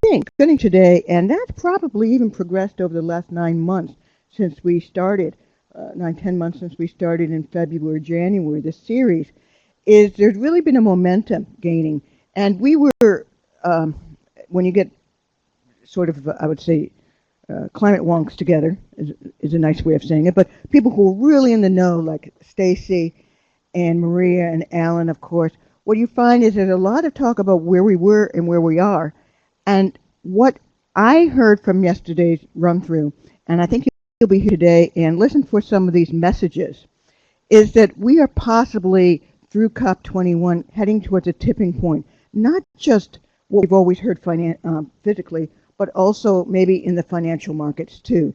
think, beginning today, and that's probably even progressed over the last 9 months since we started, 10 months since we started in February, January, this series, is there's really been a momentum gaining. And we were, when you get sort of, I would say, climate wonks together, is a nice way of saying it, but people who are really in the know, like Stacy and Maria and Alan, of course, what you find is there's a lot of talk about where we were and where we are. And what I heard from yesterday's run-through, and I think you'll be here today and listen for some of these messages, is that we are possibly, through COP21, heading towards a tipping point, not just what we've always heard physically, but also maybe in the financial markets too.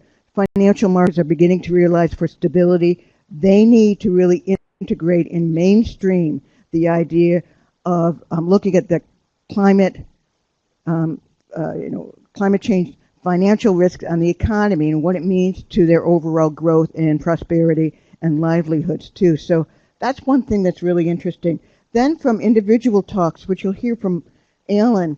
Financial markets are beginning to realize for stability, they need to really integrate and mainstream the idea of looking at the climate, climate change, financial risk on the economy and what it means to their overall growth and prosperity and livelihoods too. So that's one thing that's really interesting. Then from individual talks, which you'll hear from Alan,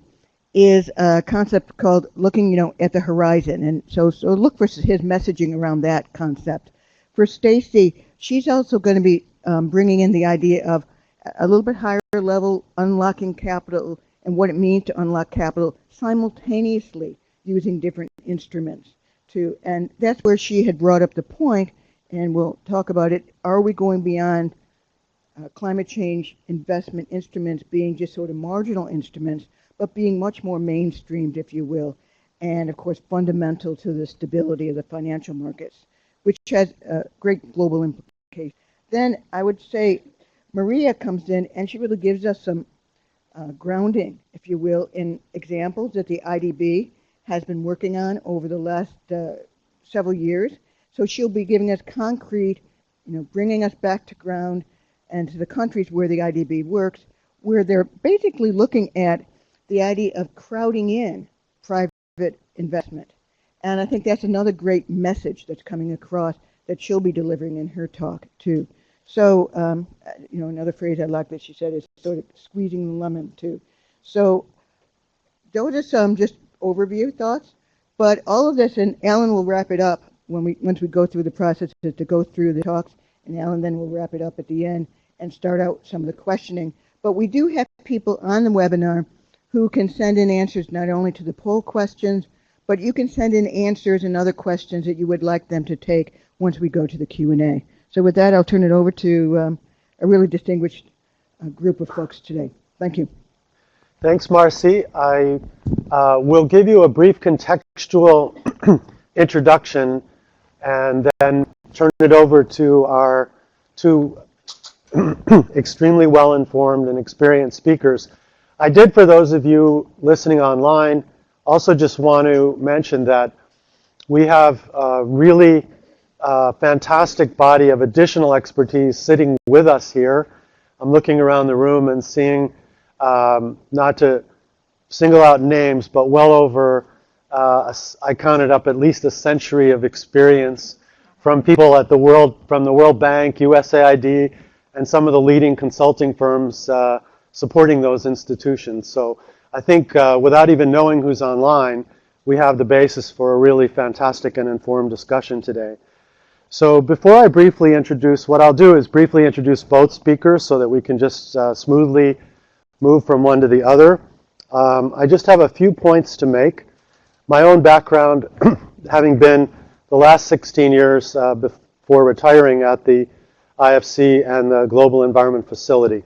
is a concept called looking, at the horizon. And so look for his messaging around that concept. For Stacy, she's also going to be bringing in the idea of a little bit higher level unlocking capital and what it means to unlock capital simultaneously using different instruments too. And that's where she had brought up the point, and we'll talk about it. Are we going beyond climate change investment instruments being just sort of marginal instruments, but being much more mainstreamed, if you will, and of course fundamental to the stability of the financial markets, which has great global implications. Then I would say Maria comes in and she really gives us some grounding, if you will, in examples that the IDB has been working on over the last several years. So she'll be giving us concrete, bringing us back to ground and to the countries where the IDB works, where they're basically looking at the idea of crowding in private investment. And I think that's another great message that's coming across that she'll be delivering in her talk too. So, another phrase I like that she said is sort of squeezing the lemon too. So those are some just overview thoughts, but all of this, and Alan will wrap it up once we go through the process to go through the talks, and Alan then will wrap it up at the end and start out some of the questioning. But we do have people on the webinar who can send in answers not only to the poll questions, but you can send in answers and other questions that you would like them to take once we go to the Q&A. So with that, I'll turn it over to a really distinguished group of folks today. Thank you. Thanks, Marcy. I will give you a brief contextual introduction and then turn it over to our two extremely well-informed and experienced speakers. I did, for those of you listening online, also just want to mention that we have a really fantastic body of additional expertise sitting with us here. I'm looking around the room and seeing, not to single out names, but well over, I counted up at least a century of experience from people at from the World Bank, USAID, and some of the leading consulting firms supporting those institutions. So I think without even knowing who's online, we have the basis for a really fantastic and informed discussion today. So before I briefly introduce, what I'll do is briefly introduce both speakers so that we can just smoothly move from one to the other. I just have a few points to make. My own background, having been the last 16 years before retiring at the IFC and the Global Environment Facility.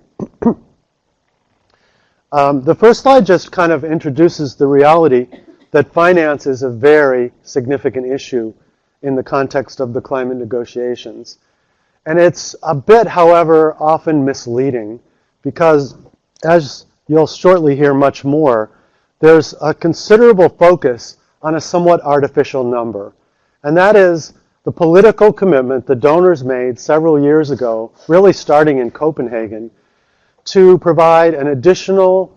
The first slide just kind of introduces the reality that finance is a very significant issue in the context of the climate negotiations. And it's a bit, however, often misleading because, as you'll shortly hear much more, there's a considerable focus on a somewhat artificial number. And that is the political commitment the donors made several years ago, really starting in Copenhagen, to provide an additional,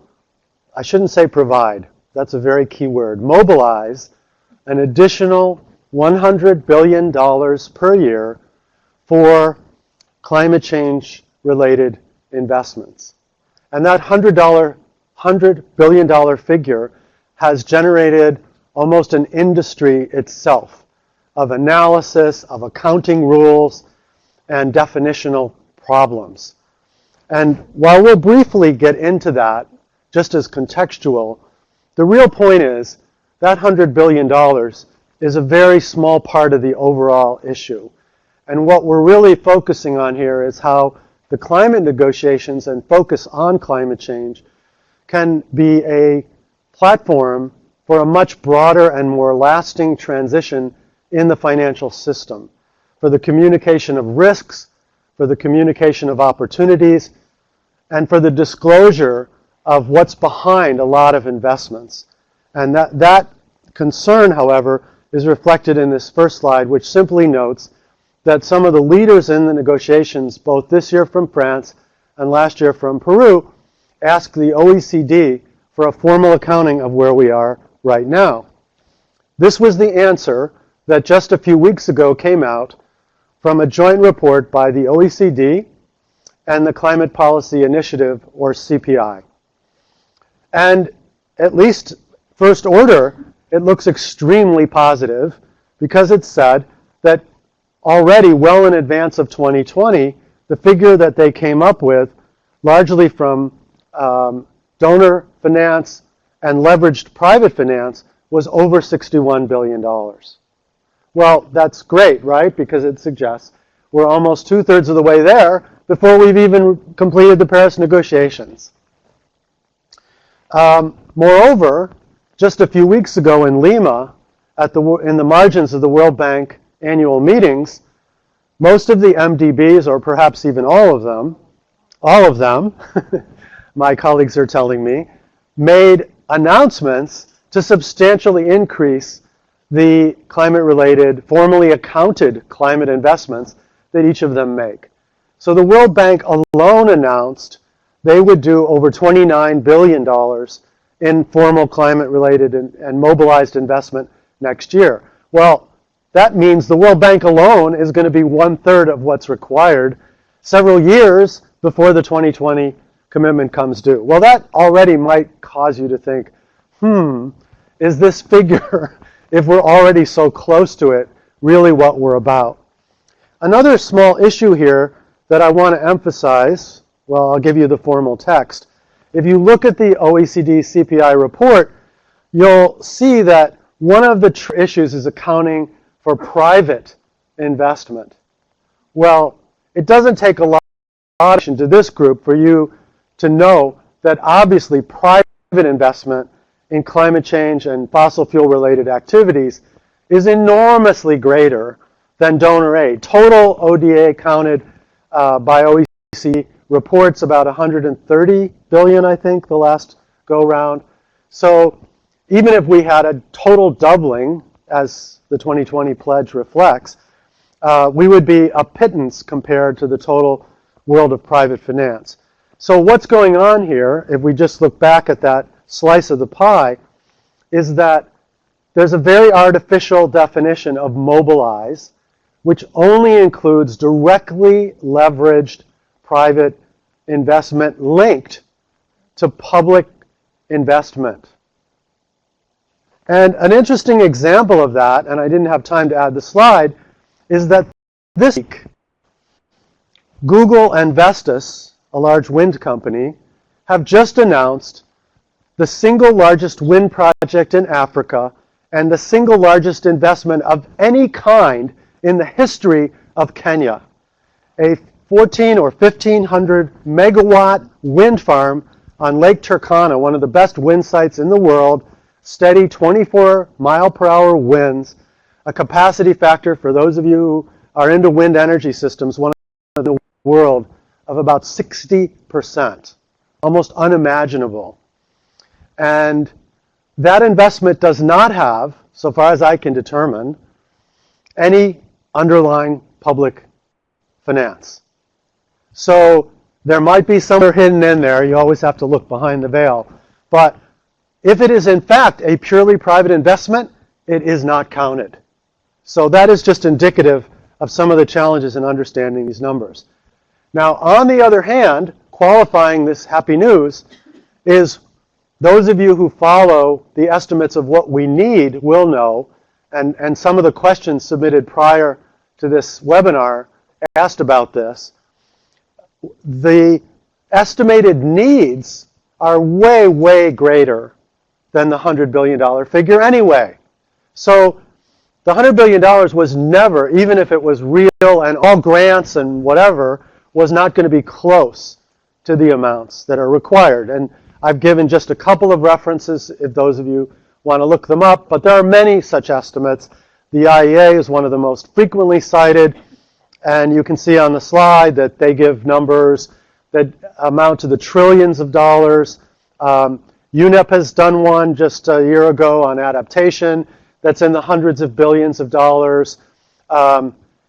I shouldn't say provide, that's a very key word, mobilize an additional $100 billion per year for climate change related investments. And that $100 billion figure has generated almost an industry itself of analysis, of accounting rules, and definitional problems. And while we'll briefly get into that, just as contextual, the real point is that $100 billion is a very small part of the overall issue. And what we're really focusing on here is how the climate negotiations and focus on climate change can be a platform for a much broader and more lasting transition in the financial system, for the communication of risks, for the communication of opportunities, and for the disclosure of what's behind a lot of investments. And that concern, however, is reflected in this first slide, which simply notes that some of the leaders in the negotiations, both this year from France and last year from Peru, asked the OECD for a formal accounting of where we are right now. This was the answer that just a few weeks ago came out from a joint report by the OECD and the Climate Policy Initiative, or CPI. And at least first order, it looks extremely positive because it said that already well in advance of 2020, the figure that they came up with, largely from donor finance and leveraged private finance, was over $61 billion. Well, that's great, right? Because it suggests we're almost 2/3 of the way there before we've even completed the Paris negotiations. Moreover, just a few weeks ago in Lima, in the margins of the World Bank annual meetings, most of the MDBs, or perhaps even all of them, my colleagues are telling me, made announcements to substantially increase the climate-related, formally accounted climate investments that each of them make. So the World Bank alone announced they would do over $29 billion in formal climate-related and mobilized investment next year. Well, that means the World Bank alone is going to be 1/3 of what's required several years before the 2020 commitment comes due. Well, that already might cause you to think, is this figure, if we're already so close to it, really what we're about? Another small issue here that I want to emphasize, well, I'll give you the formal text. If you look at the OECD CPI report, you'll see that one of the issues is accounting for private investment. Well, it doesn't take a lot of attention to this group for you to know that obviously private investment in climate change and fossil fuel related activities is enormously greater than donor aid. Total ODA counted by OECD reports about 130 billion, I think, the last go round. So even if we had a total doubling, as the 2020 pledge reflects, we would be a pittance compared to the total world of private finance. So what's going on here, if we just look back at that slice of the pie, is that there's a very artificial definition of mobilize, which only includes directly leveraged private investment linked to public investment. And an interesting example of that, and I didn't have time to add the slide, is that this week, Google and Vestas, a large wind company, have just announced the single largest wind project in Africa and the single largest investment of any kind in the history of Kenya. A 1,400 or 1,500 megawatt wind farm on Lake Turkana, one of the best wind sites in the world, steady 24-mile-per-hour winds, a capacity factor, for those of you who are into wind energy systems, one of the world of about 60%, almost unimaginable. And that investment does not have, so far as I can determine, any underlying public finance. So there might be somewhere hidden in there, you always have to look behind the veil, but if it is in fact a purely private investment, it is not counted. So that is just indicative of some of the challenges in understanding these numbers. Now, on the other hand, qualifying this happy news is those of you who follow the estimates of what we need will know, and some of the questions submitted prior to this webinar asked about this, the estimated needs are way, way greater than the $100 billion figure anyway. So the $100 billion was never, even if it was real and all grants and whatever, was not going to be close to the amounts that are required. And I've given just a couple of references if those of you want to look them up, but there are many such estimates. The IEA is one of the most frequently cited, and you can see on the slide that they give numbers that amount to the trillions of dollars. UNEP has done one just a year ago on adaptation that's in the hundreds of billions of dollars.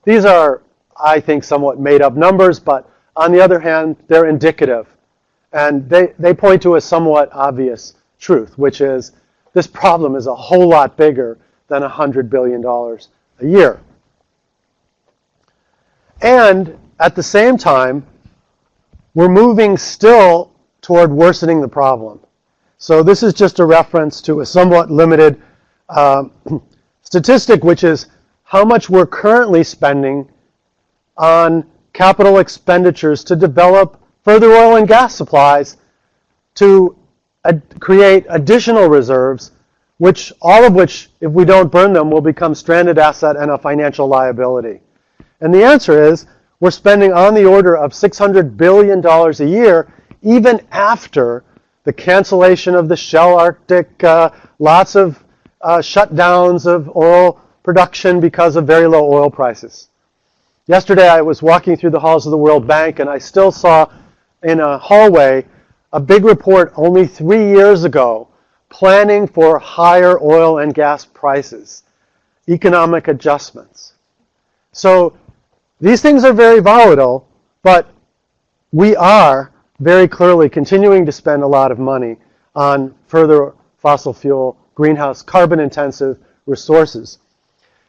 These are, I think, somewhat made up numbers, but on the other hand, they're indicative. And they point to a somewhat obvious truth, which is this problem is a whole lot bigger than $100 billion a year. And at the same time, we're moving still toward worsening the problem. So this is just a reference to a somewhat limited statistic, which is how much we're currently spending on capital expenditures to develop further oil and gas supplies to create additional reserves, which all of which, if we don't burn them, will become stranded asset and a financial liability. And the answer is we're spending on the order of $600 billion a year, even after the cancellation of the Shell Arctic, lots of shutdowns of oil production because of very low oil prices. Yesterday I was walking through the halls of the World Bank, and I still saw in a hallway a big report only 3 years ago planning for higher oil and gas prices, economic adjustments. So these things are very volatile, but we are very clearly continuing to spend a lot of money on further fossil fuel, greenhouse, carbon-intensive resources.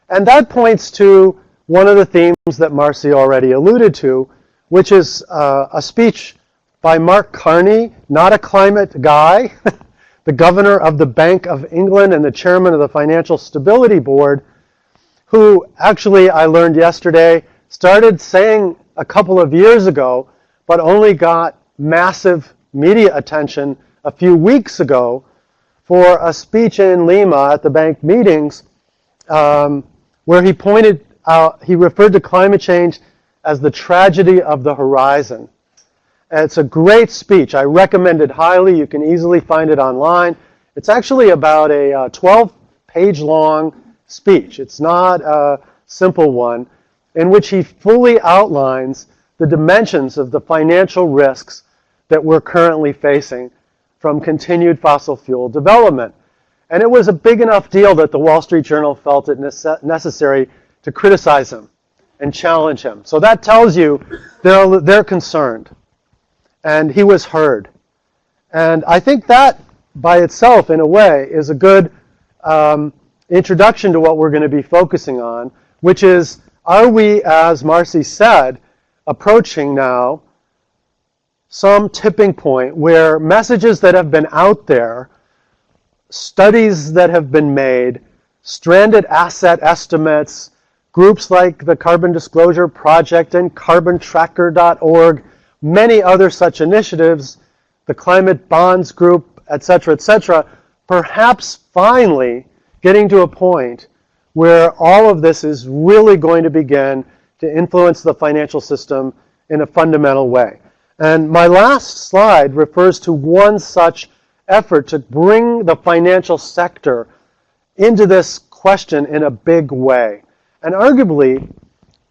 And that points to one of the themes that Marcy already alluded to, which is a speech by Marc Carney, not a climate guy, the governor of the Bank of England and the chairman of the Financial Stability Board, who actually, I learned yesterday, started saying a couple of years ago, but only got massive media attention a few weeks ago for a speech in Lima at the bank meetings where he pointed out, he referred to climate change as the tragedy of the horizon. And it's a great speech. I recommend it highly. You can easily find it online. It's actually about a 12-page long speech. It's not a simple one, in which he fully outlines the dimensions of the financial risks that we're currently facing from continued fossil fuel development. And it was a big enough deal that the Wall Street Journal felt it necessary to criticize him and challenge him. So that tells you they're concerned. And he was heard. And I think that by itself, in a way, is a good introduction to what we're going to be focusing on, which is, are we, as Marcy said, approaching now some tipping point where messages that have been out there, studies that have been made, stranded asset estimates, groups like the Carbon Disclosure Project and CarbonTracker.org, many other such initiatives, the Climate Bonds Group, etc., perhaps finally getting to a point where all of this is really going to begin to influence the financial system in a fundamental way. And my last slide refers to one such effort to bring the financial sector into this question in a big way. And arguably,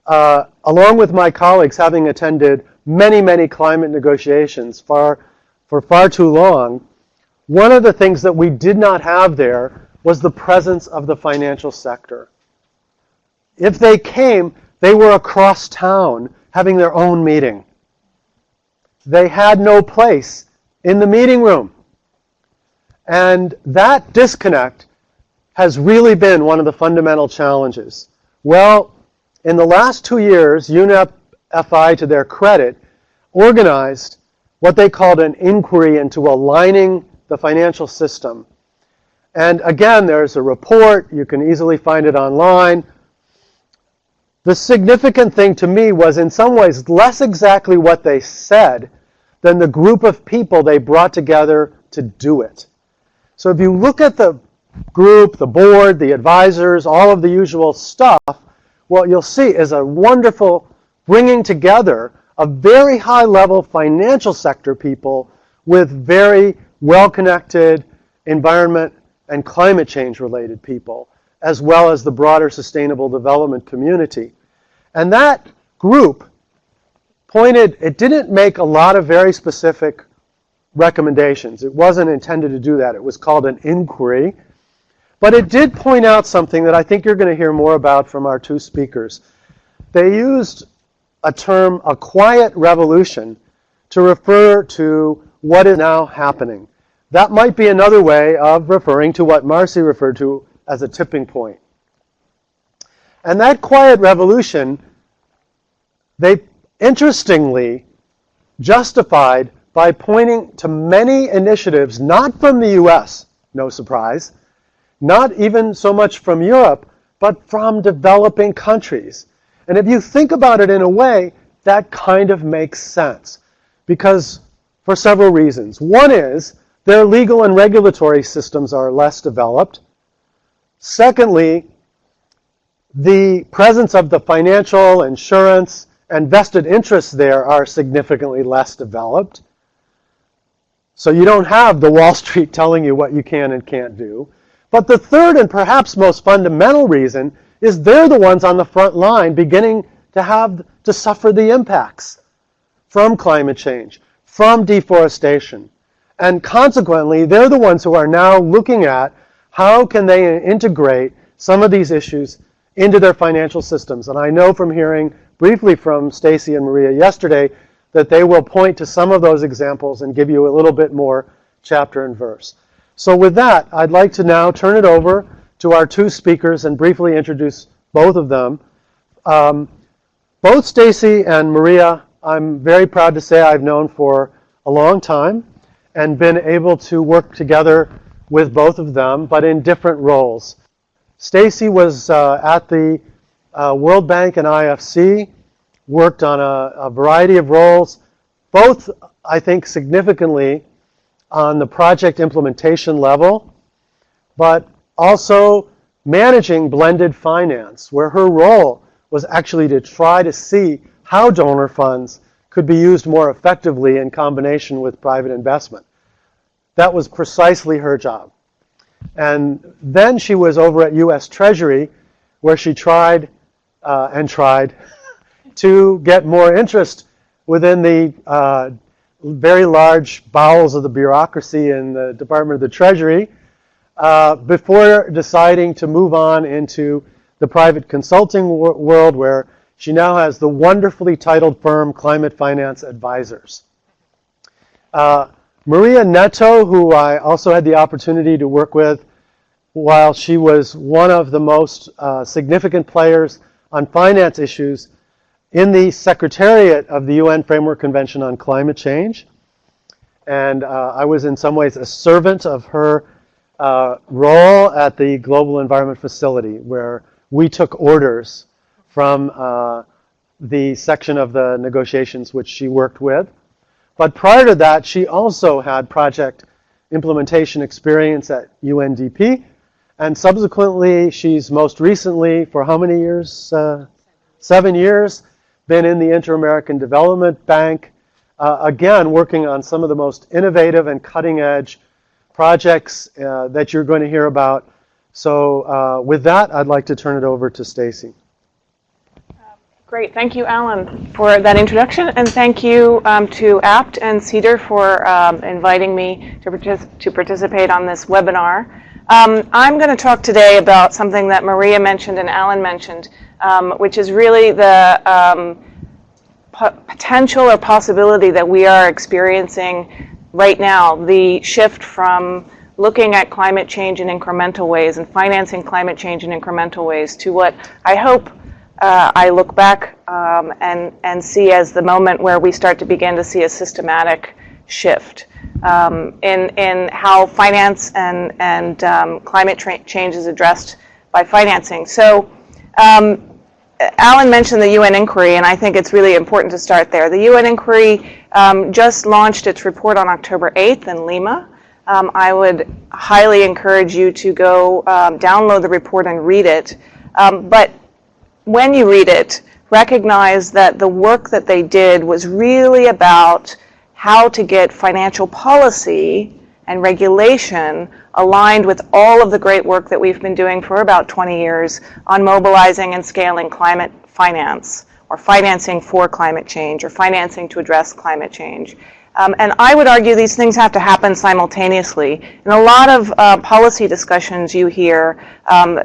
along with my colleagues having attended many, many climate negotiations for far too long, one of the things that we did not have there was the presence of the financial sector. If they came, they were across town having their own meeting. They had no place in the meeting room. And that disconnect has really been one of the fundamental challenges. Well, in the last 2 years, UNEP FI, to their credit, organized what they called an inquiry into aligning the financial system. And again, there's a report. You can easily find it online. The significant thing to me was in some ways less exactly what they said than the group of people they brought together to do it. So if you look at the group, the board, the advisors, all of the usual stuff, what you'll see is a wonderful bringing together of very high-level financial sector people with very well-connected environment and climate change-related people, as well as the broader sustainable development community. And that group it didn't make a lot of very specific recommendations. It wasn't intended to do that. It was called an inquiry. But it did point out something that I think you're going to hear more about from our two speakers. They used a term, a quiet revolution, to refer to what is now happening. That might be another way of referring to what Marcy referred to as a tipping point. And that quiet revolution, they interestingly justified by pointing to many initiatives, not from the US, no surprise, not even so much from Europe, but from developing countries. And if you think about it in a way, that kind of makes sense. Because for several reasons. One is their legal and regulatory systems are less developed. Secondly, the presence of the financial, insurance, and vested interests there are significantly less developed. So you don't have the Wall Street telling you what you can and can't do. But the third and perhaps most fundamental reason is they're the ones on the front line beginning to suffer the impacts from climate change, from deforestation. And consequently, they're the ones who are now looking at how can they integrate some of these issues into their financial systems. And I know from hearing briefly from Stacy and Maria yesterday that they will point to some of those examples and give you a little bit more chapter and verse. So with that, I'd like to now turn it over to our two speakers and briefly introduce both of them. Both Stacy and Maria, I'm very proud to say I've known for a long time and been able to work together with both of them, but in different roles. Stacy was at the World Bank and IFC, worked on a variety of roles, both, I think, significantly on the project implementation level, but also managing blended finance, where her role was actually to try to see how donor funds could be used more effectively in combination with private investment. That was precisely her job. And then she was over at US Treasury, where she tried to get more interest within the very large bowels of the bureaucracy in the Department of the Treasury before deciding to move on into the private consulting world, where she now has the wonderfully titled firm Climate Finance Advisors. Maria Neto, who I also had the opportunity to work with while she was one of the most significant players on finance issues in the Secretariat of the UN Framework Convention on Climate Change. And I was in some ways a servant of her role at the Global Environment Facility, where we took orders from the section of the negotiations which she worked with. But prior to that, she also had project implementation experience at UNDP. And subsequently, she's most recently, for how many years? 7 years, been in the Inter-American Development Bank, again, working on some of the most innovative and cutting-edge projects that you're going to hear about. So with that, I'd like to turn it over to Stacy. Great. Thank you, Alan, for that introduction. And thank you to APT and CEADIR for inviting me to participate on this webinar. I'm going to talk today about something that Maria mentioned and Alan mentioned, which is really the potential or possibility that we are experiencing right now, the shift from looking at climate change in incremental ways and financing climate change in incremental ways to what I hope I look back and see as the moment where we start to begin to see a systematic shift. in how finance and climate change is addressed by financing. So Alan mentioned the UN inquiry, and I think it's really important to start there. The UN inquiry just launched its report on October 8th in Lima. I would highly encourage you to go download the report and read it. But when you read it, recognize that the work that they did was really about how to get financial policy and regulation aligned with all of the great work that we've been doing for about 20 years on mobilizing and scaling climate finance, or financing for climate change, or financing to address climate change. And I would argue these things have to happen simultaneously. In a lot of policy discussions you hear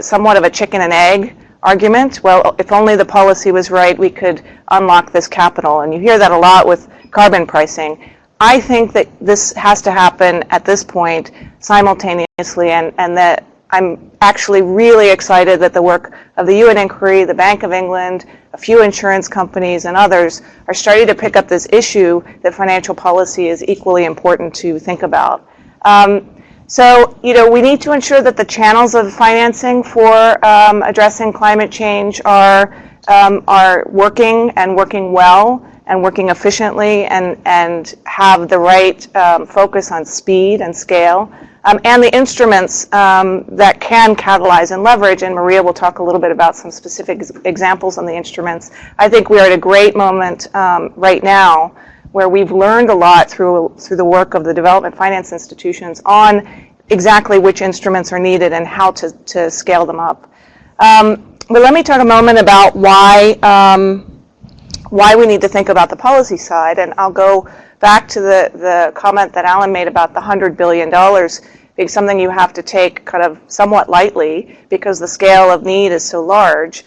somewhat of a chicken and egg argument. Well, if only the policy was right, we could unlock this capital. And you hear that a lot with carbon pricing. I think that this has to happen at this point simultaneously, and that I'm actually really excited that the work of the UN inquiry, the Bank of England, a few insurance companies, and others are starting to pick up this issue that financial policy is equally important to think about. So, we need to ensure that the channels of financing for addressing climate change are working and working well and working efficiently and have the right focus on speed and scale. And the instruments that can catalyze and leverage, and Maria will talk a little bit about some specific examples on the instruments. I think we are at a great moment right now where we've learned a lot through the work of the development finance institutions on exactly which instruments are needed and how to scale them up. But let me talk a moment about why we need to think about the policy side, and I'll go back to the comment that Alan made about the $100 billion being something you have to take kind of somewhat lightly because the scale of need is so large.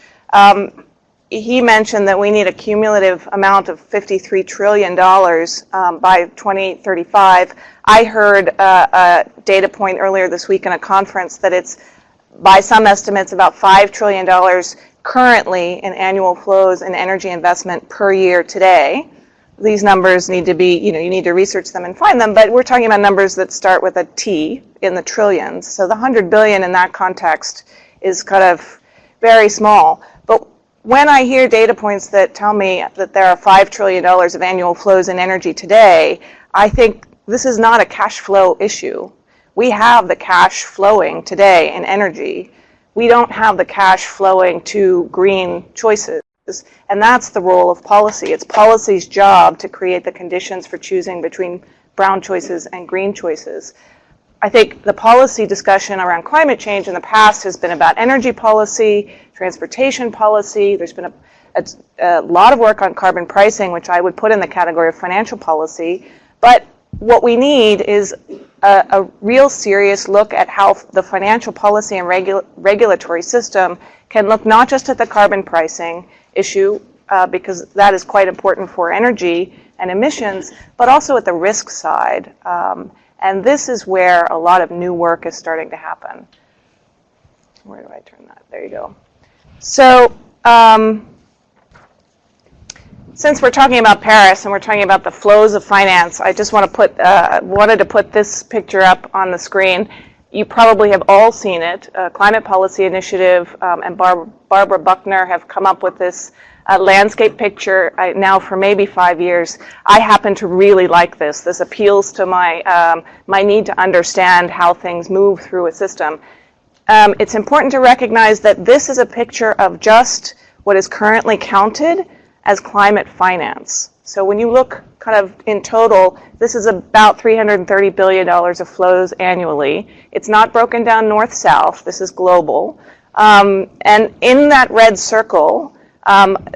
He mentioned that we need a cumulative amount of $53 trillion by 2035. I heard a data point earlier this week in a conference that it's, by some estimates, about $5 trillion currently in annual flows in energy investment per year today. These numbers need to be, you need to research them and find them, but we're talking about numbers that start with a T in the trillions. So the 100 billion in that context is kind of very small. But when I hear data points that tell me that there are $5 trillion of annual flows in energy today, I think this is not a cash flow issue. We have the cash flowing today in energy. We don't have the cash flowing to green choices. And that's the role of policy. It's policy's job to create the conditions for choosing between brown choices and green choices. I think the policy discussion around climate change in the past has been about energy policy, transportation policy. There's been a lot of work on carbon pricing, which I would put in the category of financial policy. But what we need is a real serious look at how the financial policy and regulatory system can look not just at the carbon pricing issue, because that is quite important for energy and emissions, but also at the risk side. And this is where a lot of new work is starting to happen. Where do I turn that? There you go. So since we're talking about Paris and we're talking about the flows of finance, I just want to wanted to put this picture up on the screen. You probably have all seen it. Climate Policy Initiative and Barbara Buckner have come up with this landscape picture now for maybe 5 years. I happen to really like this. This appeals to my need to understand how things move through a system. It's important to recognize that this is a picture of just what is currently counted as climate finance. So when you look kind of in total, this is about $330 billion of flows annually. It's not broken down north-south. This is global. And in that red circle,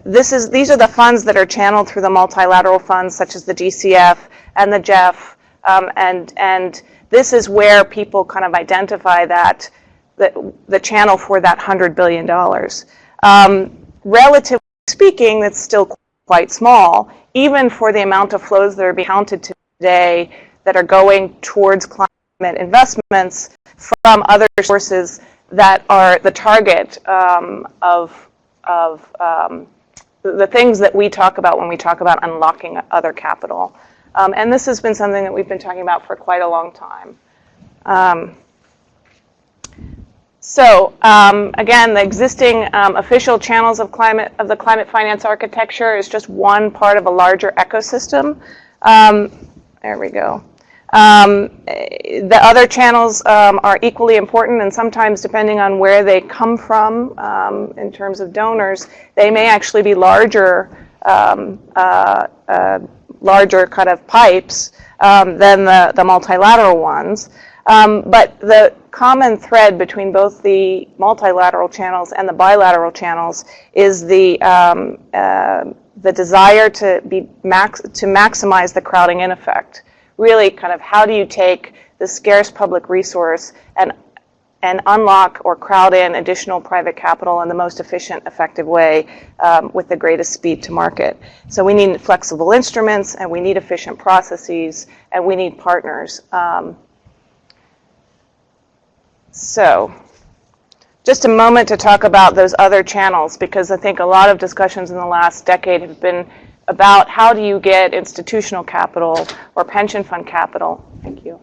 these are the funds that are channeled through the multilateral funds, such as the GCF and the GEF. And this is where people kind of identify that the channel for that $100 billion. Relatively speaking, that's still quite small, even for the amount of flows that are being counted today that are going towards climate investments from other sources that are the target of the things that we talk about when we talk about unlocking other capital. And this has been something that we've been talking about for quite a long time. Again, the existing official channels of the climate finance architecture is just one part of a larger ecosystem. There we go. The other channels are equally important, and sometimes, depending on where they come from in terms of donors, they may actually be larger kind of pipes than the multilateral ones. But the common thread between both the multilateral channels and the bilateral channels is the desire to maximize the crowding in effect. Really, kind of, how do you take the scarce public resource and unlock or crowd in additional private capital in the most efficient, effective way with the greatest speed to market? So we need flexible instruments, and we need efficient processes, and we need partners. So just a moment to talk about those other channels, because I think a lot of discussions in the last decade have been about how do you get institutional capital or pension fund capital, thank you,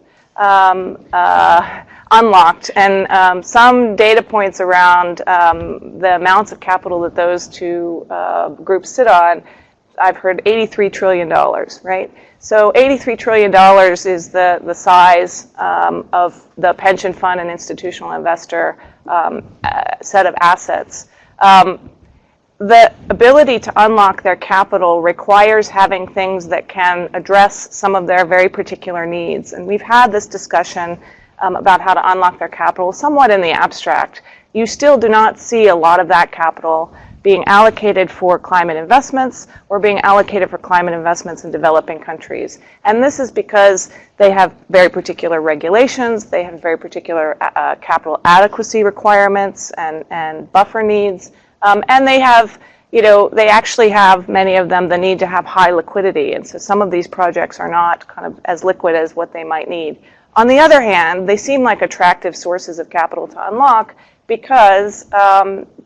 unlocked. And some data points around the amounts of capital that those two groups sit on, I've heard $83 trillion, right? So $83 trillion is the size of the pension fund and institutional investor set of assets. The ability to unlock their capital requires having things that can address some of their very particular needs. And we've had this discussion about how to unlock their capital somewhat in the abstract. You still do not see a lot of that capital being allocated for climate investments or being allocated for climate investments in developing countries. And this is because they have very particular regulations, they have very particular capital adequacy requirements and buffer needs. And they have, they actually have, many of them, the need to have high liquidity. And so some of these projects are not kind of as liquid as what they might need. On the other hand, they seem like attractive sources of capital to unlock because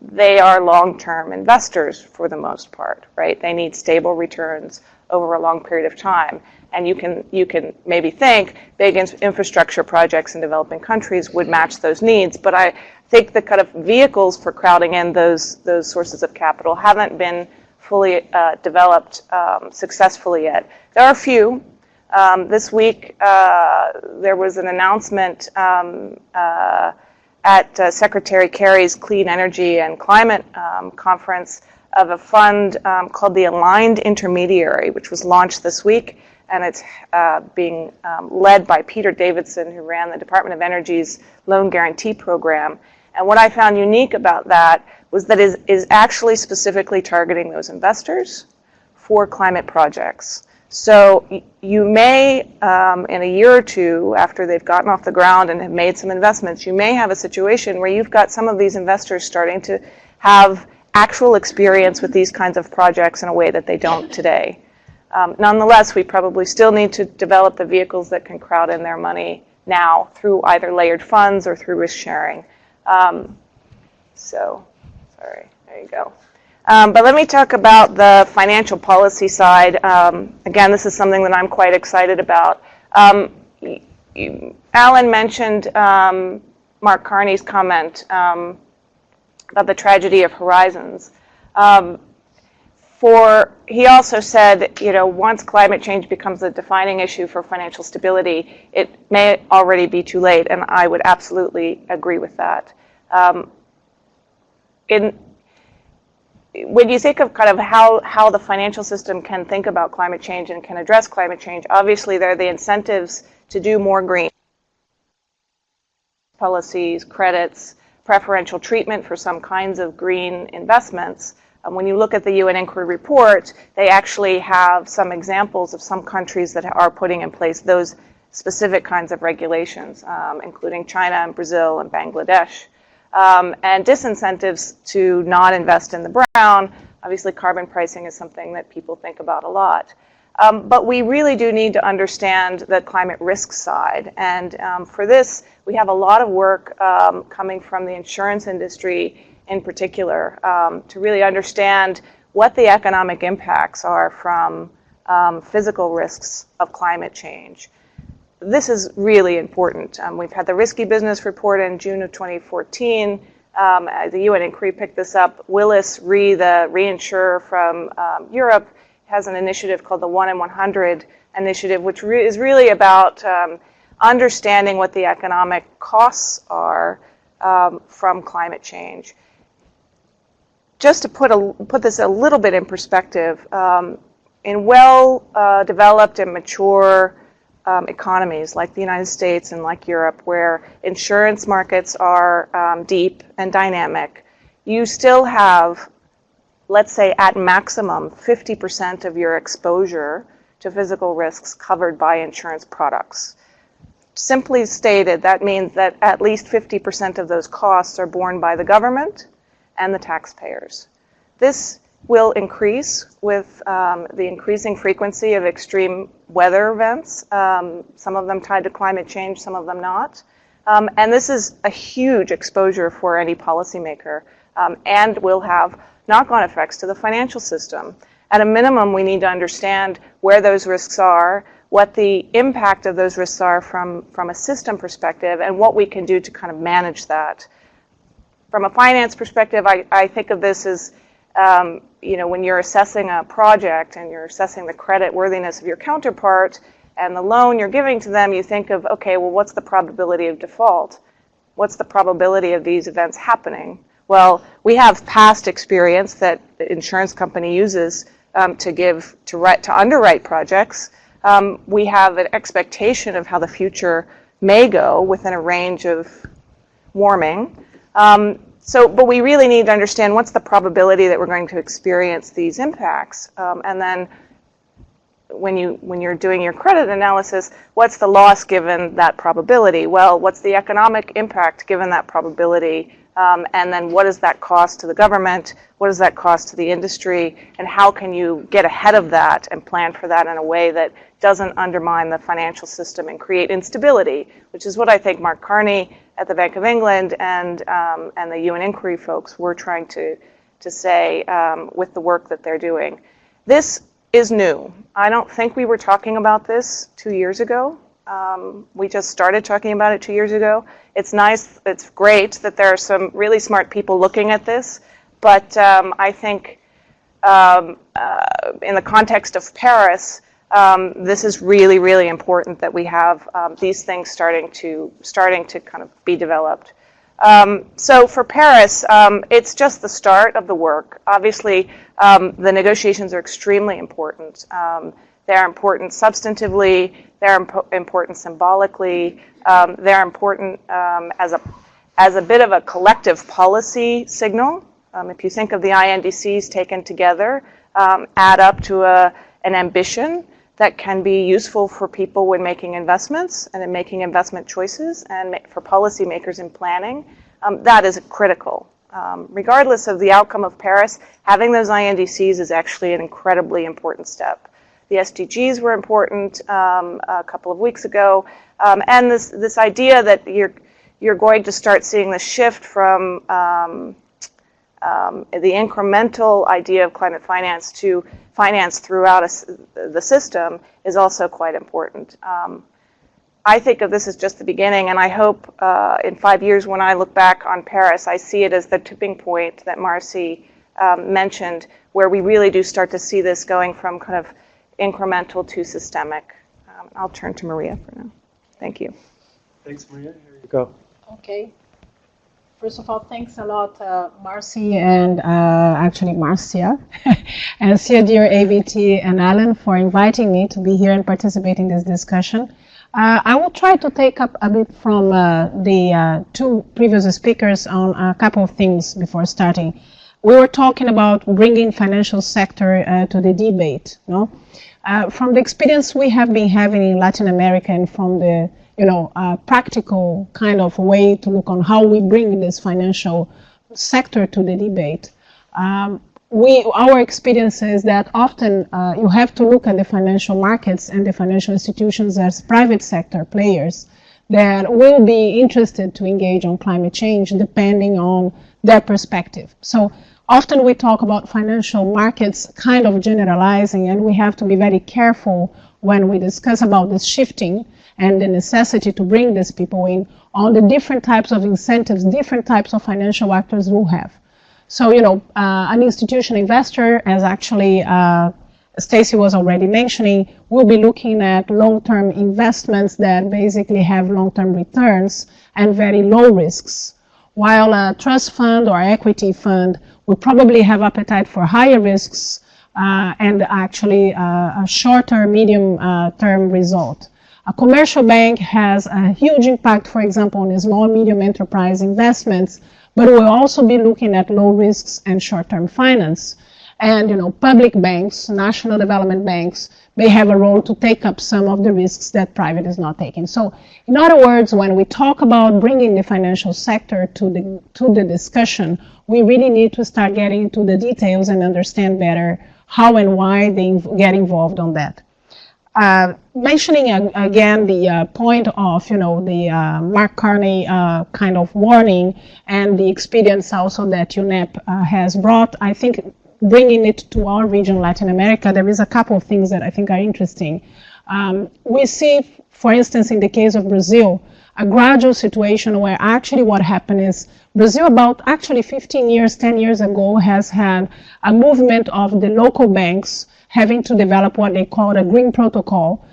they are long-term investors for the most part, right? They need stable returns over a long period of time. And you can maybe think big infrastructure projects in developing countries would match those needs, but I think the kind of vehicles for crowding in those sources of capital haven't been fully developed successfully yet. There are a few. This week there was an announcement at Secretary Kerry's Clean Energy and Climate Conference of a fund called the Aligned Intermediary, which was launched this week. And it's being led by Peter Davidson, who ran the Department of Energy's Loan Guarantee Program. And what I found unique about that was that it is actually specifically targeting those investors for climate projects. So you may, in a year or two, after they've gotten off the ground and have made some investments, you may have a situation where you've got some of these investors starting to have actual experience with these kinds of projects in a way that they don't today. Nonetheless, we probably still need to develop the vehicles that can crowd in their money now through either layered funds or through risk sharing. Sorry, there you go. But let me talk about the financial policy side. Again, this is something that I'm quite excited about. Alan mentioned Marc Carney's comment about the tragedy of horizons. He also said, once climate change becomes a defining issue for financial stability, it may already be too late, and I would absolutely agree with that. When you think of kind of how the financial system can think about climate change and can address climate change, obviously there are the incentives to do more green policies, credits, preferential treatment for some kinds of green investments. When you look at the UN Inquiry Report, they actually have some examples of some countries that are putting in place those specific kinds of regulations, including China and Brazil and Bangladesh. And disincentives to not invest in the brown. Obviously, carbon pricing is something that people think about a lot. But we really do need to understand the climate risk side. And for this, we have a lot of work coming from the insurance industry in particular to really understand what the economic impacts are from physical risks of climate change. This is really important. We've had the Risky Business Report in June of 2014. The UN Inquiry picked this up. Willis Re, the reinsurer from Europe, has an initiative called the 1 in 100 initiative, which is really about understanding what the economic costs are from climate change. Just to put this a little bit in perspective, in well-developed and mature economies like the United States and like Europe, where insurance markets are deep and dynamic, you still have, let's say at maximum, 50% of your exposure to physical risks covered by insurance products. Simply stated, that means that at least 50% of those costs are borne by the government and the taxpayers. This will increase with the increasing frequency of extreme weather events, some of them tied to climate change, some of them not. And this is a huge exposure for any policymaker and will have knock-on effects to the financial system. At a minimum, we need to understand where those risks are, what the impact of those risks are from a system perspective, and what we can do to kind of manage that. From a finance perspective, I think of this as, when you're assessing a project and you're assessing the credit worthiness of your counterpart and the loan you're giving to them, you think of, okay, well, what's the probability of default? What's the probability of these events happening? Well, we have past experience that the insurance company uses to underwrite projects. We have an expectation of how the future may go within a range of warming. But we really need to understand what's the probability that we're going to experience these impacts. And then when you're doing your credit analysis, what's the loss given that probability? Well, what's the economic impact given that probability? And then what does that cost to the government? What does that cost to the industry? And how can you get ahead of that and plan for that in a way that doesn't undermine the financial system and create instability, which is what I think Marc Carney at the Bank of England and the UN Inquiry folks were trying to say with the work that they're doing. This is new. I don't think we were talking about this 2 years ago. We just started talking about it 2 years ago. It's nice, it's great that there are some really smart people looking at this, but I think in the context of Paris, this is really, really important that we have these things starting to kind of be developed. So for Paris, it's just the start of the work. Obviously, the negotiations are extremely important. They're important substantively, they're important symbolically, they're important as a bit of a collective policy signal. If you think of the INDCs taken together, add up to an ambition that can be useful for people when making investments and in making investment choices and for policymakers in planning, that is critical. Regardless of the outcome of Paris, having those INDCs is actually an incredibly important step. The SDGs were important a couple of weeks ago, and this idea that you're going to start seeing the shift from the incremental idea of climate finance to finance throughout the system is also quite important. I think of this as just the beginning, and I hope in 5 years when I look back on Paris, I see it as the tipping point that Marcy mentioned, where we really do start to see this going from kind of incremental to systemic. I'll turn to Maria for now. Thank you. Thanks, Maria. Here you go. Okay. First of all, thanks a lot, Marcy and actually Marcia and CEADIR ABT and Alan for inviting me to be here and participate in this discussion. I will try to take up a bit from the two previous speakers on a couple of things before starting. We were talking about bringing financial sector to the debate, no? From the experience we have been having in Latin America and from the practical kind of way to look on how we bring this financial sector to the debate. Our experience is that often you have to look at the financial markets and the financial institutions as private sector players that will be interested to engage on climate change depending on their perspective. So Often we talk about financial markets kind of generalizing, and we have to be very careful when we discuss about this shifting and the necessity to bring these people in on the different types of incentives, different types of financial actors will have. So, an institutional investor, as actually Stacy was already mentioning, will be looking at long-term investments that basically have long-term returns and very low risks, while a trust fund or equity fund will probably have appetite for higher risks and actually a shorter, medium-term result. A commercial bank has a huge impact, for example, on small and medium enterprise investments, but will also be looking at low risks and short-term finance. And public banks, national development banks, may have a role to take up some of the risks that private is not taking. So, in other words, when we talk about bringing the financial sector to the discussion, we really need to start getting into the details and understand better how and why they get involved on that. Mentioning again the point of the Marc Carney kind of warning and the experience also that UNEP has brought, I think bringing it to our region, Latin America, there is a couple of things that I think are interesting. We see, for instance, in the case of Brazil, a gradual situation where actually what happened is Brazil about actually 10 years ago has had a movement of the local banks having to develop what they call a green protocol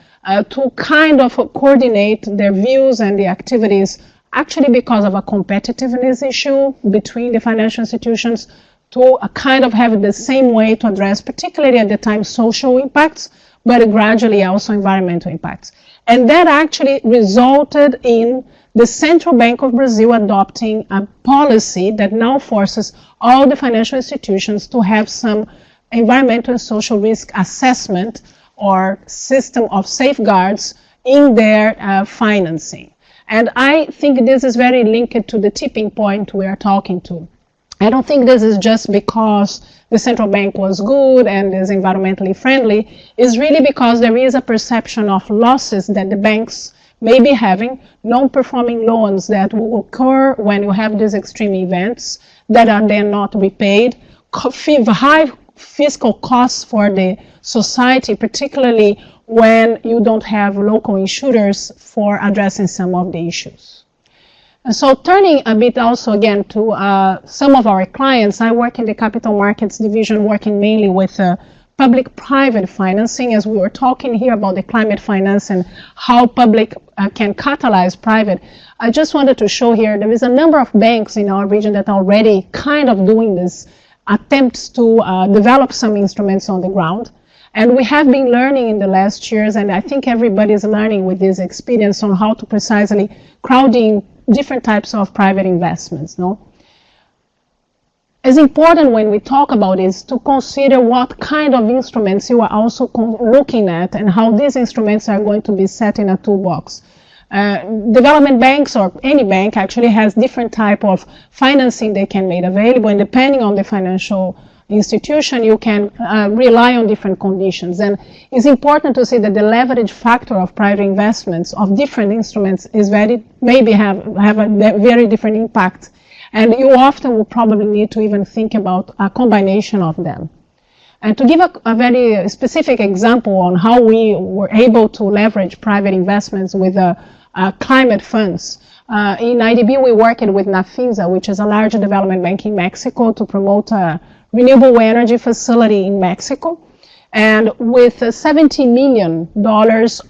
to kind of coordinate their views and the activities, actually because of a competitiveness issue between the financial institutions, to kind of have the same way to address, particularly at the time, social impacts, but gradually also environmental impacts. And that actually resulted in the Central Bank of Brazil adopting a policy that now forces all the financial institutions to have some environmental and social risk assessment or system of safeguards in their financing. And I think this is very linked to the tipping point we are talking to. I don't think this is just because the central bank was good and is environmentally friendly. It's really because there is a perception of losses that the banks may be having, non-performing loans that will occur when you have these extreme events that are then not repaid, high fiscal costs for the society, particularly when you don't have local insurers for addressing some of the issues. And so turning a bit also again to some of our clients, I work in the capital markets division, working mainly with public-private financing, as we were talking here about the climate finance and how public can catalyze private. I just wanted to show here, there is a number of banks in our region that are already kind of doing this, attempts to develop some instruments on the ground. And we have been learning in the last years, and I think everybody is learning with this experience on how to precisely crowd in different types of private investments. No? It's important when we talk about this to consider what kind of instruments you are also looking at and how these instruments are going to be set in a toolbox. Development banks or any bank actually has different type of financing they can make available, and depending on the financial institution, you can rely on different conditions. And it's important to see that the leverage factor of private investments of different instruments is maybe have a very different impact. And you often will probably need to even think about a combination of them. And to give a very specific example on how we were able to leverage private investments with climate funds, in IDB we worked with NAFINSA, which is a large development bank in Mexico, to promote a renewable energy facility in Mexico. And with $70 million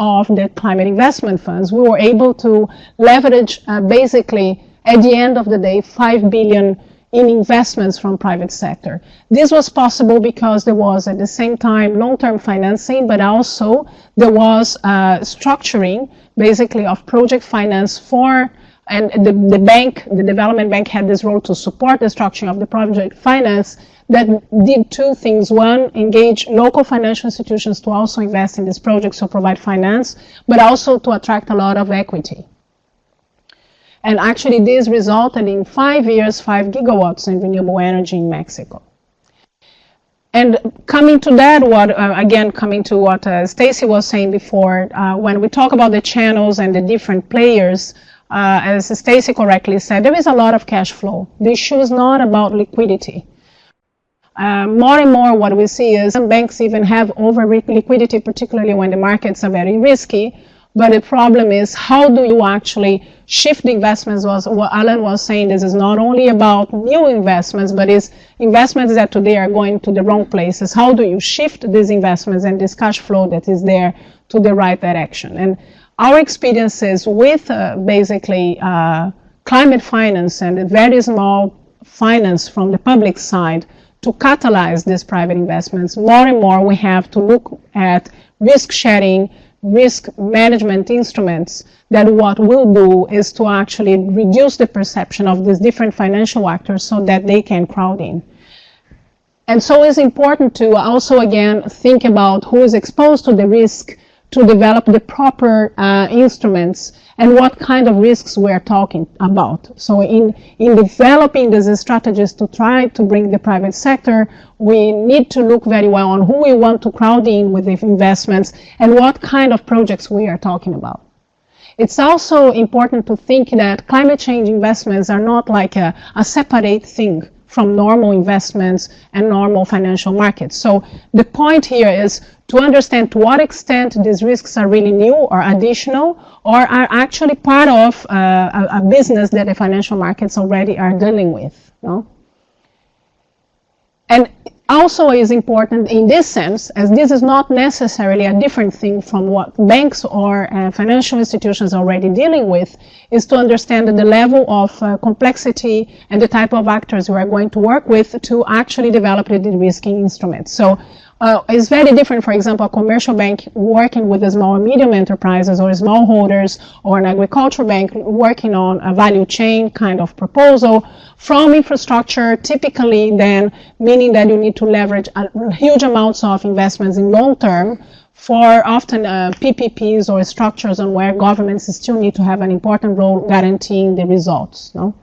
of the climate investment funds, we were able to leverage basically, at the end of the day, $5 billion in investments from private sector. This was possible because there was at the same time long-term financing, but also there was structuring basically of project finance for, and the bank, the development bank had this role to support the structuring of the project finance that did two things. One, engage local financial institutions to also invest in this project, so provide finance, but also to attract a lot of equity. And actually this resulted in 5 years, 5 gigawatts in renewable energy in Mexico. And coming to that, coming to what Stacy was saying before, when we talk about the channels and the different players, as Stacy correctly said, there is a lot of cash flow. The issue is not about liquidity. more and more what we see is some banks even have over liquidity, particularly when the markets are very risky. But the problem is, how do you actually shift the investments? Was what Alan was saying, this is not only about new investments, but it's investments that today are going to the wrong places. How do you shift these investments and this cash flow that is there to the right direction? And our experiences with basically climate finance and very small finance from the public side to catalyze these private investments, more and more we have to look at risk sharing, risk management instruments that what we'll do is to actually reduce the perception of these different financial actors so that they can crowd in. And so it's important to also again think about who is exposed to the risk to develop the proper instruments and what kind of risks we're talking about. So in developing these strategies to try to bring the private sector, we need to look very well on who we want to crowd in with the investments and what kind of projects we are talking about. It's also important to think that climate change investments are not like a separate thing from normal investments and normal financial markets. So the point here is to understand to what extent these risks are really new or additional or are actually part of a business that the financial markets already are dealing with. No? And also is important in this sense, as this is not necessarily a different thing from what banks or financial institutions are already dealing with, is to understand the level of complexity and the type of actors we are going to work with to actually develop the de-risking instruments. So it's very different, for example, a commercial bank working with the small and medium enterprises or smallholders, or an agricultural bank working on a value chain kind of proposal from infrastructure, typically then meaning that you need to leverage huge amounts of investments in long term for often PPPs or structures on where governments still need to have an important role guaranteeing the results. No?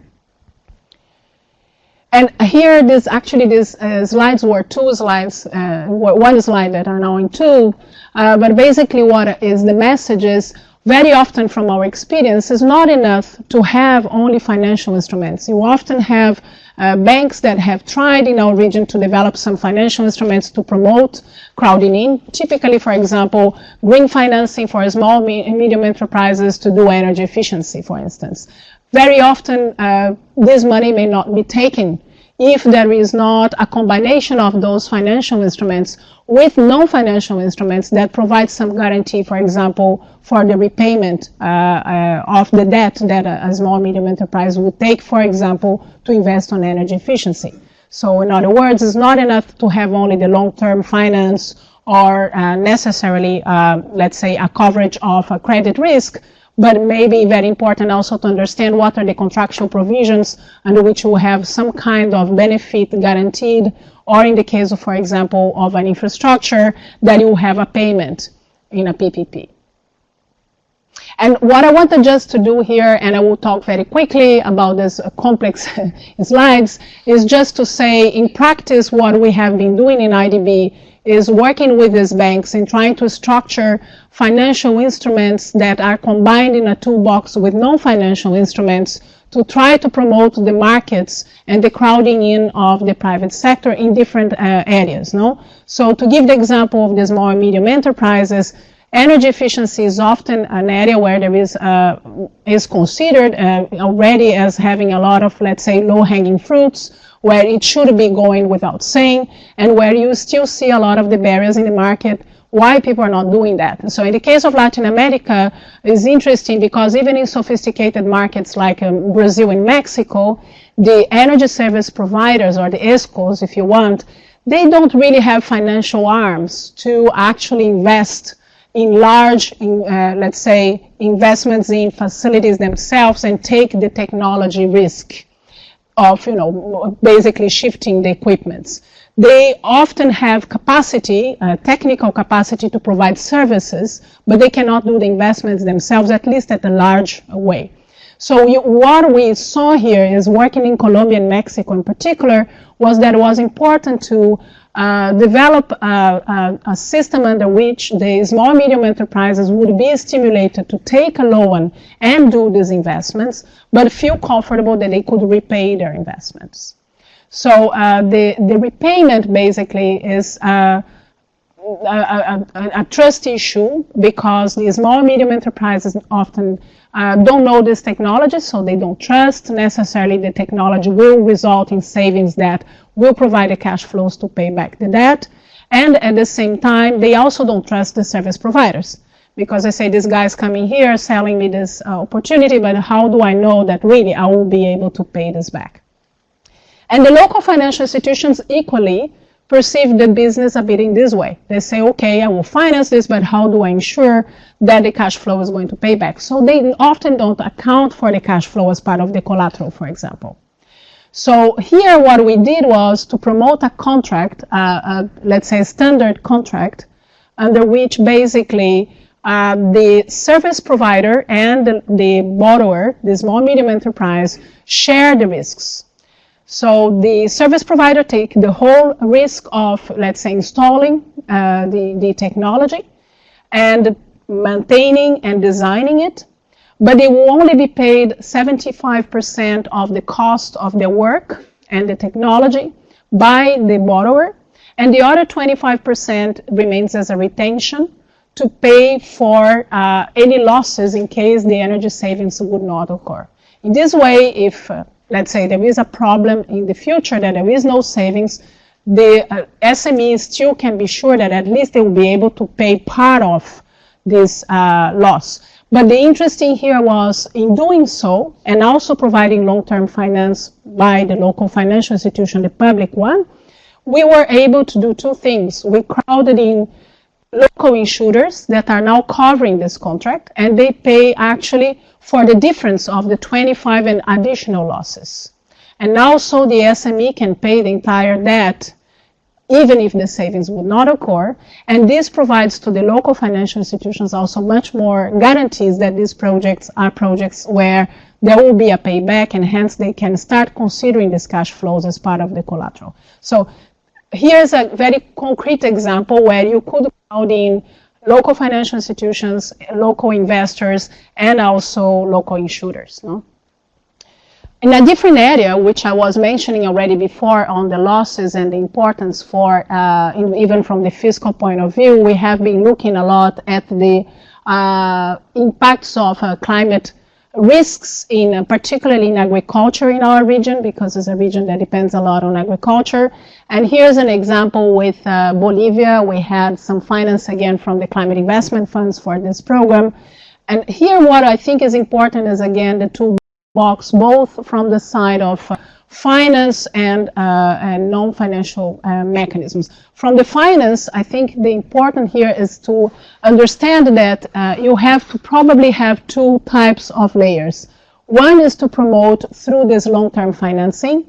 And here, these slides were two slides, one slide that are now in two, but basically what is the message is, very often from our experience, it's not enough to have only financial instruments. You often have banks that have tried in our region to develop some financial instruments to promote crowding in. Typically, for example, green financing for small and medium enterprises to do energy efficiency, for instance. Very often, this money may not be taken if there is not a combination of those financial instruments with non-financial instruments that provide some guarantee, for example, for the repayment of the debt that a small medium enterprise would take, for example, to invest on energy efficiency. So in other words, it's not enough to have only the long-term finance or necessarily, let's say, a coverage of a credit risk, but maybe very important also to understand what are the contractual provisions under which you have some kind of benefit guaranteed, or in the case of, for example, of an infrastructure, that you have a payment in a PPP. And what I wanted just to do here, and I will talk very quickly about this complex slides, is just to say in practice what we have been doing in IDB is working with these banks in trying to structure financial instruments that are combined in a toolbox with non-financial instruments to try to promote the markets and the crowding in of the private sector in different areas. No? So to give the example of the small and medium enterprises, energy efficiency is often an area where there is considered already as having a lot of, let's say, low-hanging fruits, where it should be going without saying, and where you still see a lot of the barriers in the market, why people are not doing that. And so in the case of Latin America, it's interesting because even in sophisticated markets like Brazil and Mexico, the energy service providers, or the ESCOs if you want, they don't really have financial arms to actually invest in large, let's say, investments in facilities themselves and take the technology risk of, basically shifting the equipments. They often have capacity, technical capacity to provide services, but they cannot do the investments themselves, at least at a large way. So what we saw here is, working in Colombia and Mexico in particular, was that it was important to develop a system under which the small and medium enterprises would be stimulated to take a loan and do these investments, but feel comfortable that they could repay their investments. So the repayment basically is a trust issue, because the small and medium enterprises often don't know this technology, so they don't trust necessarily the technology will result in savings that will provide the cash flows to pay back the debt. And at the same time, they also don't trust the service providers, because they say, this guy's coming here selling me this opportunity, but how do I know that really I will be able to pay this back? And the local financial institutions equally perceive the business a bit in this way. They say, okay, I will finance this, but how do I ensure that the cash flow is going to pay back? So they often don't account for the cash flow as part of the collateral, for example. So here what we did was to promote a contract, let's say a standard contract, under which basically the service provider and the borrower, the small and medium enterprise, share the risks. So the service provider take the whole risk of, let's say, installing the technology and maintaining and designing it, but they will only be paid 75% of the cost of the work and the technology by the borrower, and the other 25% remains as a retention to pay for any losses in case the energy savings would not occur. In this way, if let's say there is a problem in the future that there is no savings, the SMEs still can be sure that at least they will be able to pay part of this loss. But the interesting here was, in doing so, and also providing long-term finance by the local financial institution, the public one, we were able to do two things. We crowded in local insurers that are now covering this contract, and they pay actually for the difference of the 25 and additional losses. And also the SME can pay the entire debt even if the savings would not occur, and this provides to the local financial institutions also much more guarantees that these projects are projects where there will be a payback, and hence they can start considering these cash flows as part of the collateral. So here's a very concrete example where you could crowd in local financial institutions, local investors, and also local insurers. No? In a different area, which I was mentioning already before on the losses and the importance for, even from the fiscal point of view, we have been looking a lot at the impacts of climate risks, particularly in agriculture in our region, because it's a region that depends a lot on agriculture. And here's an example with Bolivia. We had some finance again from the climate investment funds for this program. And here what I think is important is, again, the toolbox, both from the side of finance and non-financial mechanisms. From the finance, I think the important here is to understand that you have to probably have two types of layers. One is to promote, through this long-term financing,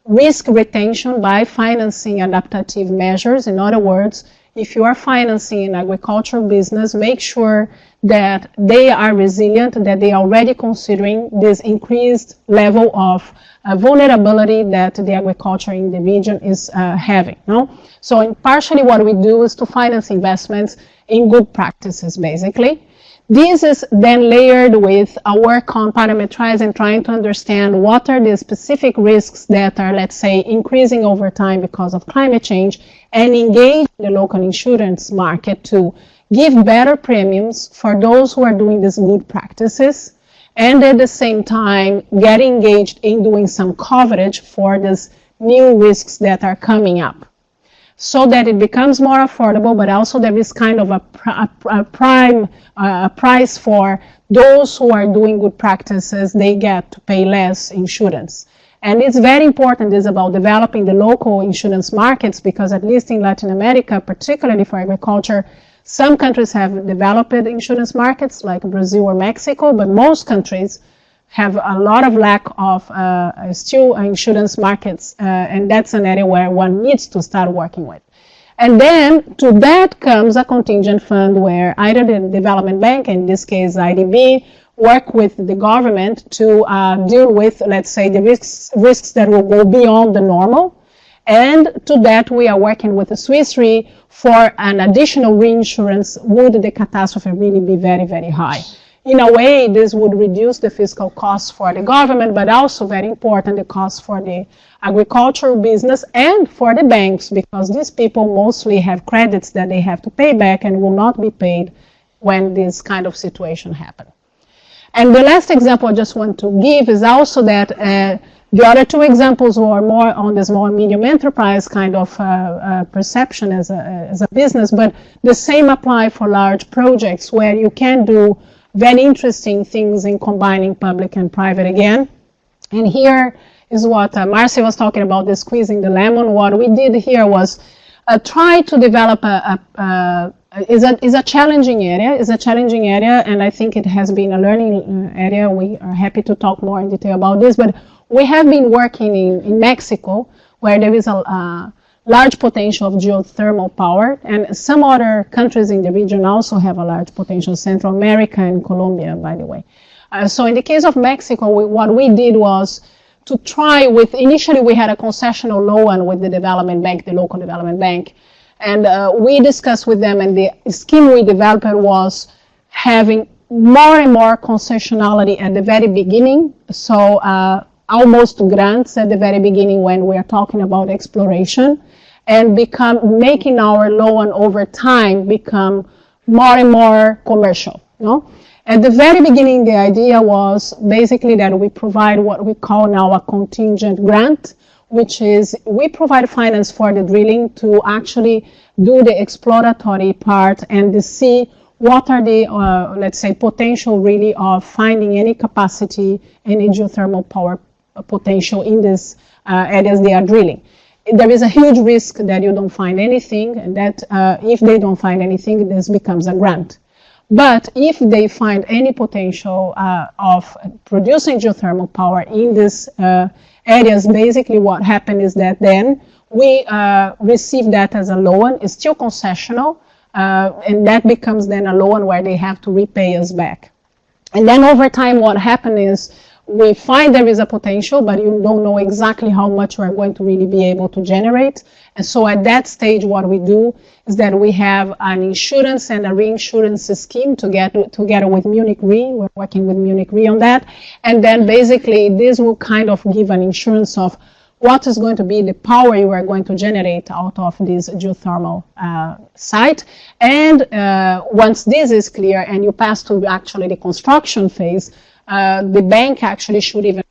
risk retention by financing adaptive measures. In other words, if you are financing an agricultural business, make sure that they are resilient, that they are already considering this increased level of vulnerability that the agriculture in the region is having. No? So partially what we do is to finance investments in good practices, basically. This is then layered with a work on parameterizing and trying to understand what are the specific risks that are, let's say, increasing over time because of climate change, and engage the local insurance market to give better premiums for those who are doing these good practices, and at the same time get engaged in doing some coverage for these new risks that are coming up, so that it becomes more affordable, but also there is kind of a price for those who are doing good practices. They get to pay less insurance. And it's very important, is about developing the local insurance markets, because at least in Latin America, particularly for agriculture, some countries have developed insurance markets like Brazil or Mexico, but most countries have a lot of lack of still insurance markets, and that's an area where one needs to start working with. And then to that comes a contingent fund where either the development bank, in this case IDB, work with the government to deal with, let's say, the risks that will go beyond the normal. And to that, we are working with the Swiss Re for an additional reinsurance would the catastrophe really be very, very high. in a way, this would reduce the fiscal costs for the government, but also very important, the costs for the agricultural business and for the banks, because these people mostly have credits that they have to pay back and will not be paid when this kind of situation happens. And the last example I just want to give is also that the other two examples were more on the small and medium enterprise kind of perception as a business, but the same apply for large projects where you can do very interesting things in combining public and private again. And here is what Marcia was talking about, the squeezing the lemon. What we did here was try to develop is a challenging area, and I think it has been a learning area. We are happy to talk more in detail about this, but we have been working in Mexico, where there is a large potential of geothermal power, and some other countries in the region also have a large potential, Central America and Colombia, by the way. So in the case of Mexico, what we did was to try with, initially we had a concessional loan with the development bank, the local development bank, and we discussed with them, and the scheme we developed was having more and more concessionality at the very beginning, so almost grants at the very beginning when we are talking about exploration, and making our loan over time become more and more commercial. No? At the very beginning, the idea was basically that we provide what we call now a contingent grant, which is we provide finance for the drilling to actually do the exploratory part and to see what are the, let's say, potential really of finding any capacity, any geothermal power potential in these areas they are drilling. There is a huge risk that you don't find anything, and that if they don't find anything, this becomes a grant. But if they find any potential of producing geothermal power in these areas, basically what happened is that then we receive that as a loan. It's still concessional, and that becomes then a loan where they have to repay us back. And then over time what happened is we find there is a potential, but you don't know exactly how much we're going to really be able to generate. And so at that stage, what we do is that we have an insurance and a reinsurance scheme together with Munich Re. We're working with Munich Re on that. And then basically this will kind of give an insurance of what is going to be the power you are going to generate out of this geothermal site. And once this is clear and you pass to actually the construction phase, the bank actually should even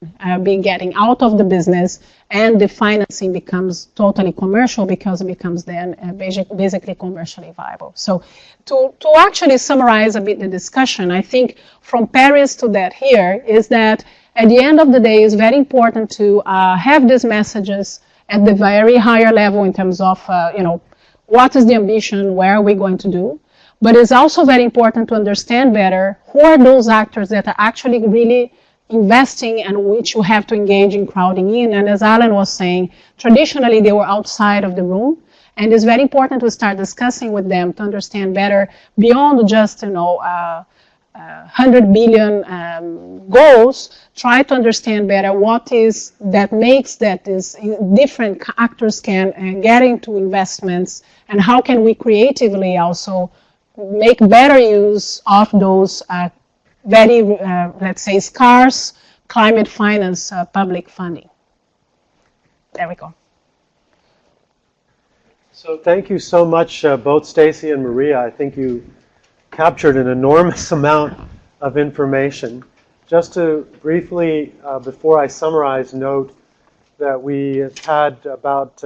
be getting out of the business, and the financing becomes totally commercial because it becomes then basically commercially viable. So to actually summarize a bit the discussion, I think from Paris to that here is that at the end of the day, it's very important to have these messages at the very higher level in terms of, what is the ambition, where are we going to do? But it's also very important to understand better who are those actors that are actually really investing and which you have to engage in crowding in. And as Alan was saying, traditionally they were outside of the room. And it's very important to start discussing with them to understand better beyond just, 100 billion goals, try to understand better what is that makes that is different actors can get into investments, and how can we creatively also make better use of those very, let's say, scarce climate finance public funding. There we go. So thank you so much, both Stacy and Maria. I think you captured an enormous amount of information. Just to briefly, before I summarize, note that we had about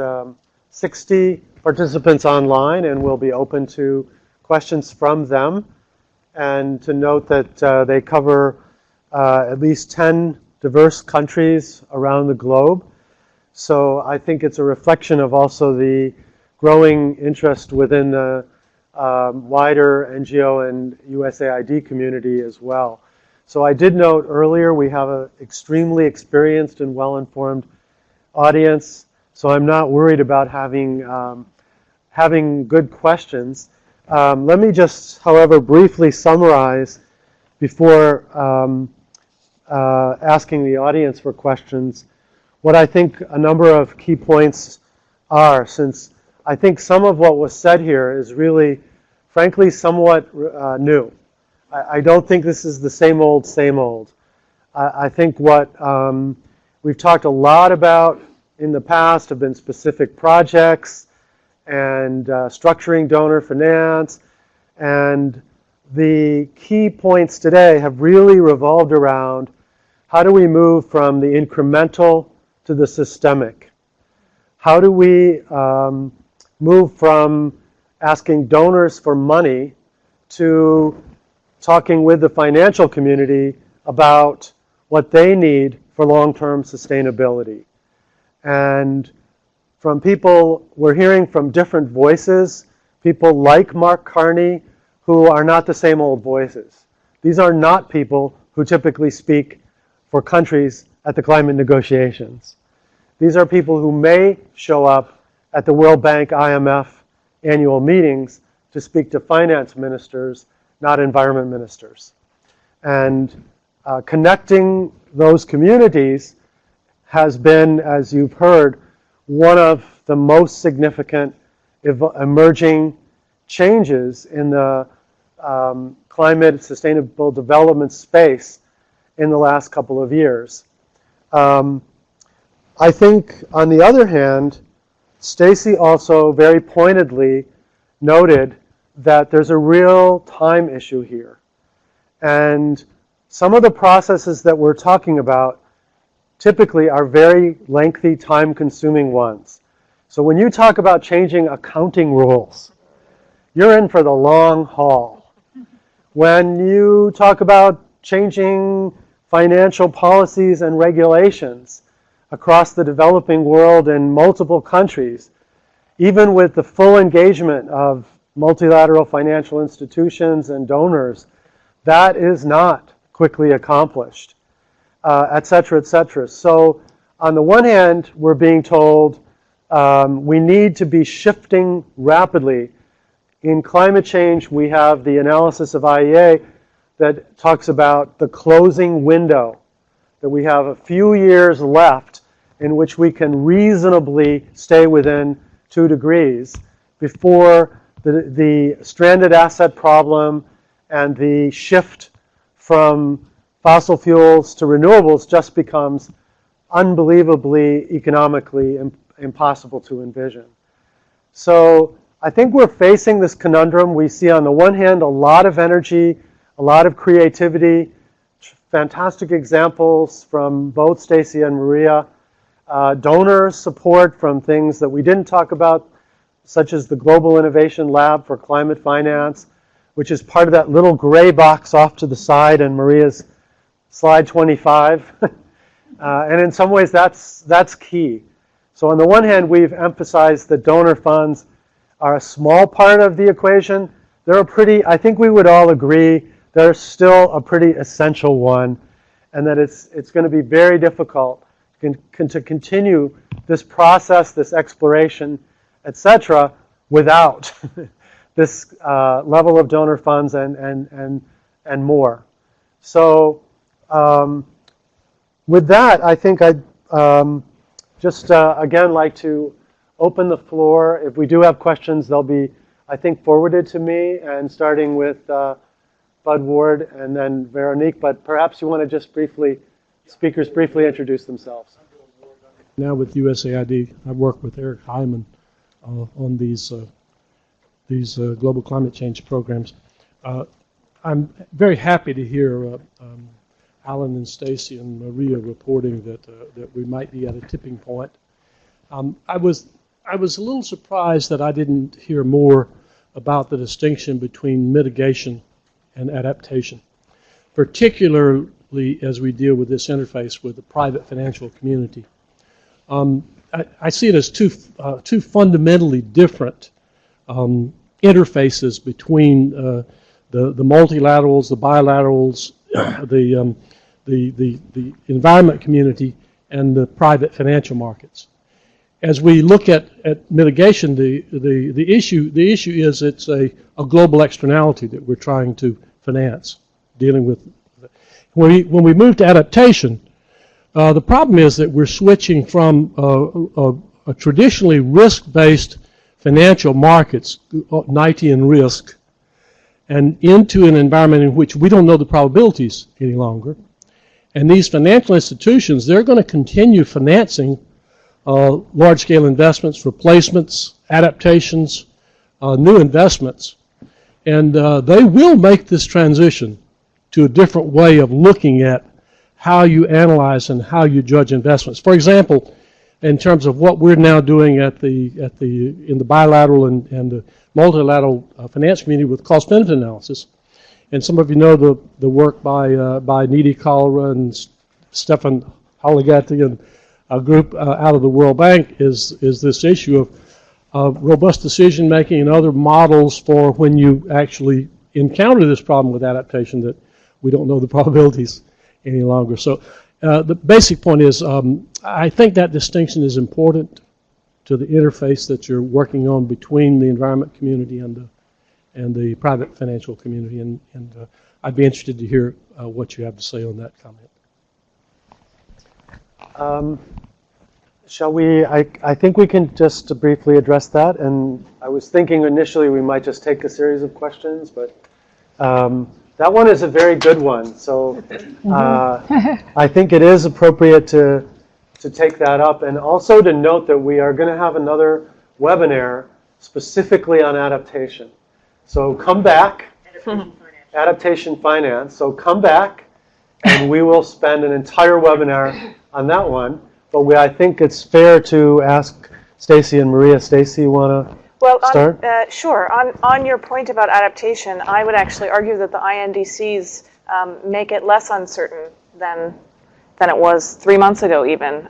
60 participants online, and we'll be open to questions from them, and to note that they cover at least 10 diverse countries around the globe. So I think it's a reflection of also the growing interest within the wider NGO and USAID community as well. So I did note earlier we have an extremely experienced and well-informed audience, so I'm not worried about having good questions. Let me just, however, briefly summarize before asking the audience for questions what I think a number of key points are, since I think some of what was said here is really, frankly, somewhat new. I don't think this is the same old, same old. I think what we've talked a lot about in the past have been specific projects and structuring donor finance. And the key points today have really revolved around how do we move from the incremental to the systemic? How do we move from asking donors for money to talking with the financial community about what they need for long-term sustainability? And from people, we're hearing from different voices, people like Marc Carney, who are not the same old voices. These are not people who typically speak for countries at the climate negotiations. These are people who may show up at the World Bank, IMF annual meetings to speak to finance ministers, not environment ministers. And connecting those communities has been, as you've heard, one of the most significant emerging changes in the climate sustainable development space in the last couple of years. I think, on the other hand, Stacy also very pointedly noted that there's a real time issue here. And some of the processes that we're talking about typically are very lengthy, time-consuming ones. So when you talk about changing accounting rules, you're in for the long haul. When you talk about changing financial policies and regulations across the developing world in multiple countries, even with the full engagement of multilateral financial institutions and donors, that is not quickly accomplished, et cetera, et cetera. So on the one hand, we're being told we need to be shifting rapidly. In climate change, we have the analysis of IEA that talks about the closing window, that we have a few years left in which we can reasonably stay within 2 degrees before the stranded asset problem and the shift from fossil fuels to renewables just becomes unbelievably economically impossible to envision. So I think we're facing this conundrum. We see on the one hand a lot of energy, a lot of creativity, fantastic examples from both Stacy and Maria, donor support from things that we didn't talk about, such as the Global Innovation Lab for Climate Finance, which is part of that little gray box off to the side in Maria's slide 25. And in some ways that's key. So on the one hand, we've emphasized that donor funds are a small part of the equation. They're a pretty, I think we would all agree, they're still a pretty essential one, and that it's going to be very difficult to continue this process, this exploration, etc., without this level of donor funds and more. So with that, I think I'd just again like to open the floor. If we do have questions, they'll be, I think, forwarded to me, and starting with Bud Ward and then Veronique. But perhaps you want to just speakers briefly introduce themselves. Now with USAID, I work with Eric Hyman on these global climate change programs. I'm very happy to hear Alan and Stacy and Maria reporting that we might be at a tipping point. I was a little surprised that I didn't hear more about the distinction between mitigation and adaptation, particularly as we deal with this interface with the private financial community. I see it as two fundamentally different interfaces between the multilaterals, the bilaterals, the environment community, and the private financial markets. As we look at mitigation, the issue is it's a global externality that we're trying to finance, dealing with. When we move to adaptation, the problem is that we're switching from a traditionally risk-based financial markets, Knightian risk, and into an environment in which we don't know the probabilities any longer. And these financial institutions, they're going to continue financing large-scale investments, replacements, adaptations, new investments. And they will make this transition to a different way of looking at how you analyze and how you judge investments. For example, in terms of what we're now doing in the bilateral and the multilateral finance community with cost-benefit analysis. And some of you know the work by Nidhi Kalra and Stefan Haligati and a group out of the World Bank is this issue of robust decision making and other models for when you actually encounter this problem with adaptation that we don't know the probabilities any longer. So the basic point is I think that distinction is important to the interface that you're working on between the environment community and the private financial community, and I'd be interested to hear what you have to say on that comment. Shall we, I think we can just briefly address that, and I was thinking initially we might just take a series of questions, but that one is a very good one, so I think it is appropriate to take that up, and also to note that we are going to have another webinar specifically on adaptation. So come back, adaptation finance, so come back, and we will spend an entire webinar on that one. But I think it's fair to ask Stacy and Maria. Stacy, you want to start? Sure. On your point about adaptation, I would actually argue that the INDCs make it less uncertain than it was 3 months ago even,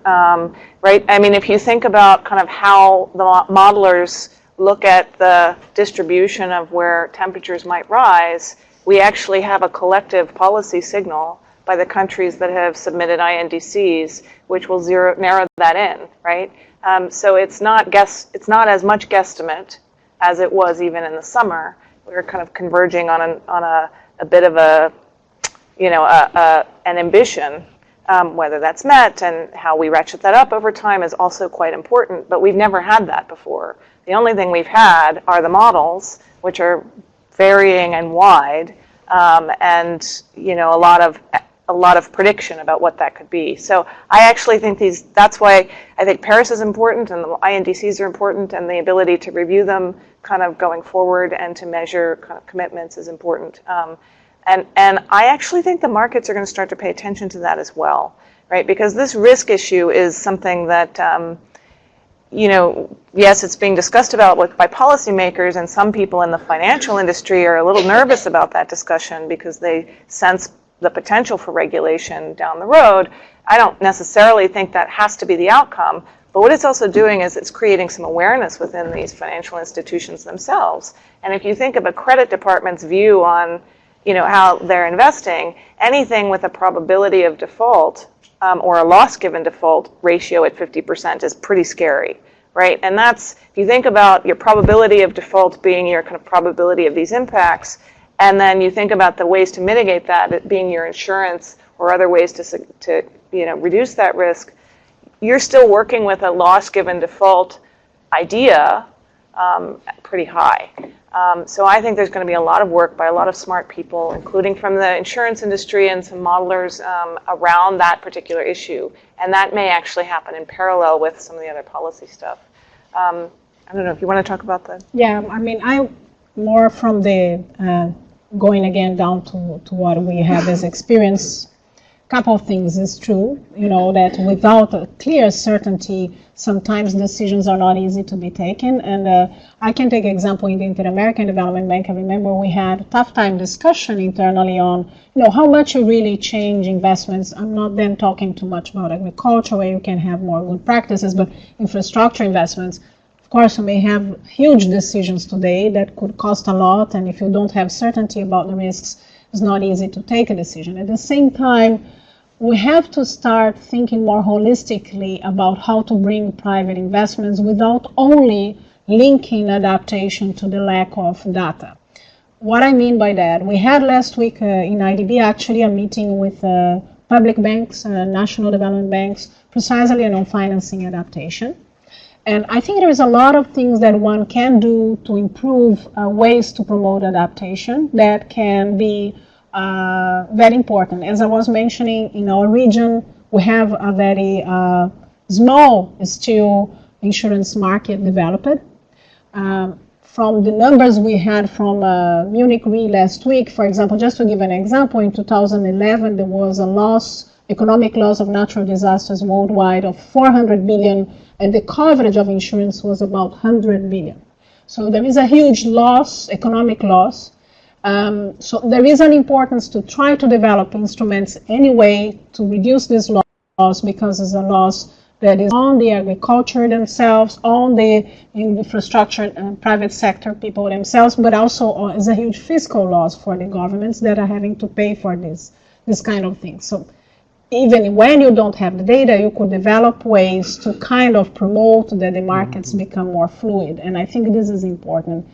right? I mean, if you think about kind of how the modelers look at the distribution of where temperatures might rise, we actually have a collective policy signal by the countries that have submitted INDCs, which will narrow that in, right? So it's not as much guesstimate as it was even in the summer. We were kind of converging on a bit of an ambition. Whether that's met and how we ratchet that up over time is also quite important, but we've never had that before. The only thing we've had are the models, which are varying and wide, and a lot of prediction about what that could be. So I actually think that's why I think Paris is important and the INDCs are important, and the ability to review them kind of going forward and to measure kind of commitments is important. And I actually think the markets are going to start to pay attention to that as well, right? Because this risk issue is something that, yes, it's being discussed about by policymakers, and some people in the financial industry are a little nervous about that discussion because they sense the potential for regulation down the road. I don't necessarily think that has to be the outcome, but what it's also doing is it's creating some awareness within these financial institutions themselves. And if you think of a credit department's view on how they're investing, anything with a probability of default or a loss given default ratio at 50% is pretty scary, right? And that's, if you think about your probability of default being your kind of probability of these impacts, and then you think about the ways to mitigate that, it being your insurance or other ways to reduce that risk, you're still working with a loss given default idea pretty high. So I think there's going to be a lot of work by a lot of smart people, including from the insurance industry and some modelers around that particular issue. And that may actually happen in parallel with some of the other policy stuff. I don't know if you want to talk about that. Yeah, I mean, I more from the going again down to what we have as experience. Couple of things is true, that without a clear certainty, sometimes decisions are not easy to be taken. And I can take example in the Inter-American Development Bank. I remember we had a tough time discussion internally on, how much you really change investments. I'm not then talking too much about agriculture where you can have more good practices, but infrastructure investments. Of course, you may have huge decisions today that could cost a lot, and if you don't have certainty about the risks, it's not easy to take a decision. At the same time, we have to start thinking more holistically about how to bring private investments without only linking adaptation to the lack of data. What I mean by that, we had last week in IDB actually a meeting with public banks, national development banks, precisely on financing adaptation. And I think there is a lot of things that one can do to improve ways to promote adaptation that can be very important. As I was mentioning, in our region, we have a very small still insurance market developed. From the numbers we had from Munich Re last week, for example, just to give an example, in 2011 there was a loss, economic loss of natural disasters worldwide of 400 billion, and the coverage of insurance was about 100 billion. So there is a huge loss, economic loss. So there is an importance to try to develop instruments anyway to reduce this loss, because it's a loss that is on the agriculture themselves, on the infrastructure and private sector people themselves, but also is a huge fiscal loss for the governments that are having to pay for this kind of thing. So even when you don't have the data, you could develop ways to kind of promote that the markets become more fluid. And I think this is important.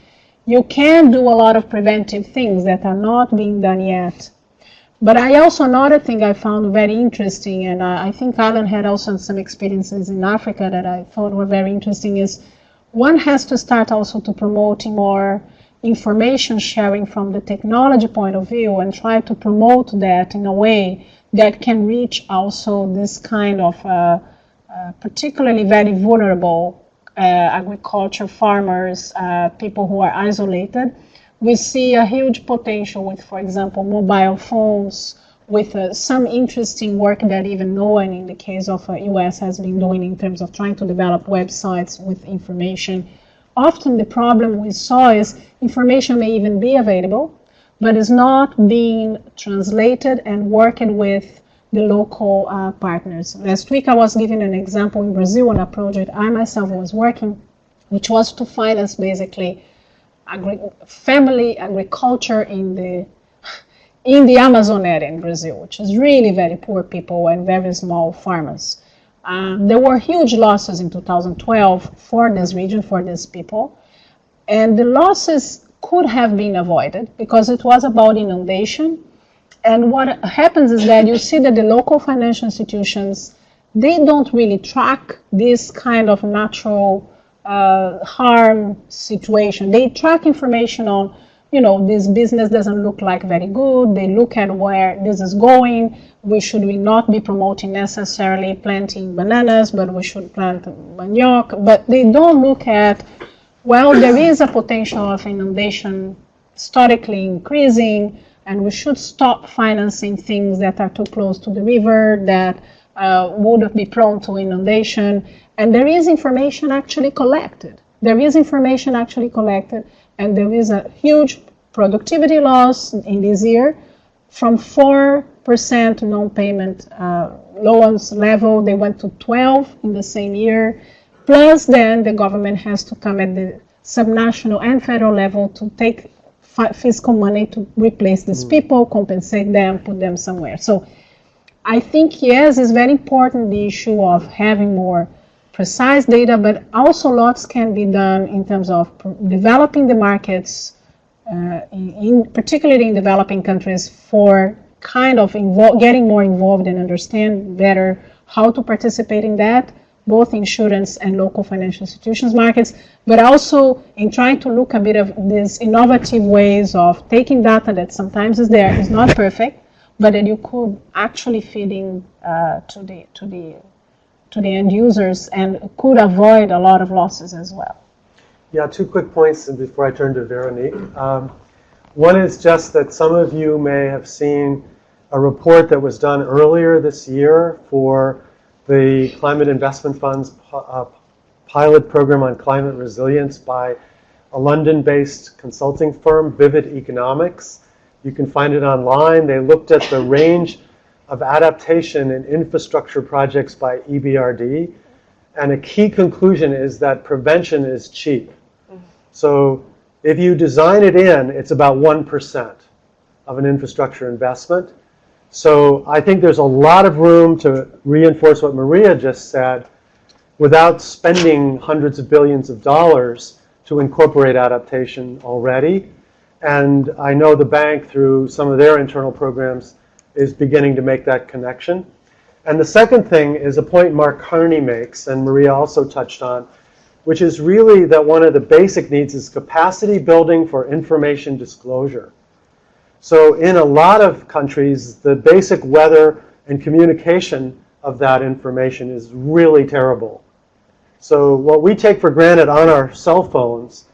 You can do a lot of preventive things that are not being done yet. But another thing I found very interesting, and I think Alan had also some experiences in Africa that I thought were very interesting, is one has to start also to promote more information sharing from the technology point of view and try to promote that in a way that can reach also this kind of particularly very vulnerable agriculture farmers, people who are isolated. We see a huge potential with, for example, mobile phones, with some interesting work that even NOAA in the case of US has been doing in terms of trying to develop websites with information. Often the problem we saw is information may even be available, but is not being translated and worked with the local partners. Last week I was giving an example in Brazil on a project I myself was working, which was to finance basically family agriculture in the Amazon area in Brazil, which is really very poor people and very small farmers. There were huge losses in 2012 for this region, for these people, and the losses could have been avoided because it was about inundation. And what happens is that you see that the local financial institutions, they don't really track this kind of natural harm situation. They track information on, this business doesn't look like very good. They look at where this is going. Should we not be promoting necessarily planting bananas, but we should plant manioc. But they don't look at, well, there is a potential of inundation historically increasing, and we should stop financing things that are too close to the river, that would be prone to inundation. And there is information actually collected. And there is a huge productivity loss in this year from 4% non-payment loans level. They went to 12 in the same year. Plus then the government has to come at the subnational and federal level to take fiscal money to replace these people, compensate them, put them somewhere. So I think, yes, it's very important, the issue of having more precise data, but also lots can be done in terms of developing the markets, particularly in developing countries, for kind of getting more involved and understand better how to participate in that, both insurance and local financial institutions markets, but also in trying to look a bit of these innovative ways of taking data that sometimes is not perfect, but that you could actually feed in to the end users and could avoid a lot of losses as well. Yeah, 2 quick points before I turn to Veronique. One is just that some of you may have seen a report that was done earlier this year for the Climate Investment Fund's pilot program on climate resilience by a London-based consulting firm, Vivid Economics. You can find it online. They looked at the range of adaptation in infrastructure projects by EBRD, and a key conclusion is that prevention is cheap. So if you design it in, it's about 1% of an infrastructure investment. So I think there's a lot of room to reinforce what Maria just said without spending hundreds of billions of dollars to incorporate adaptation already. And I know the bank, through some of their internal programs, is beginning to make that connection. And the second thing is a point Marc Carney makes, and Maria also touched on, which is really that one of the basic needs is capacity building for information disclosure. So in a lot of countries, the basic weather and communication of that information is really terrible. So what we take for granted on our cell phones,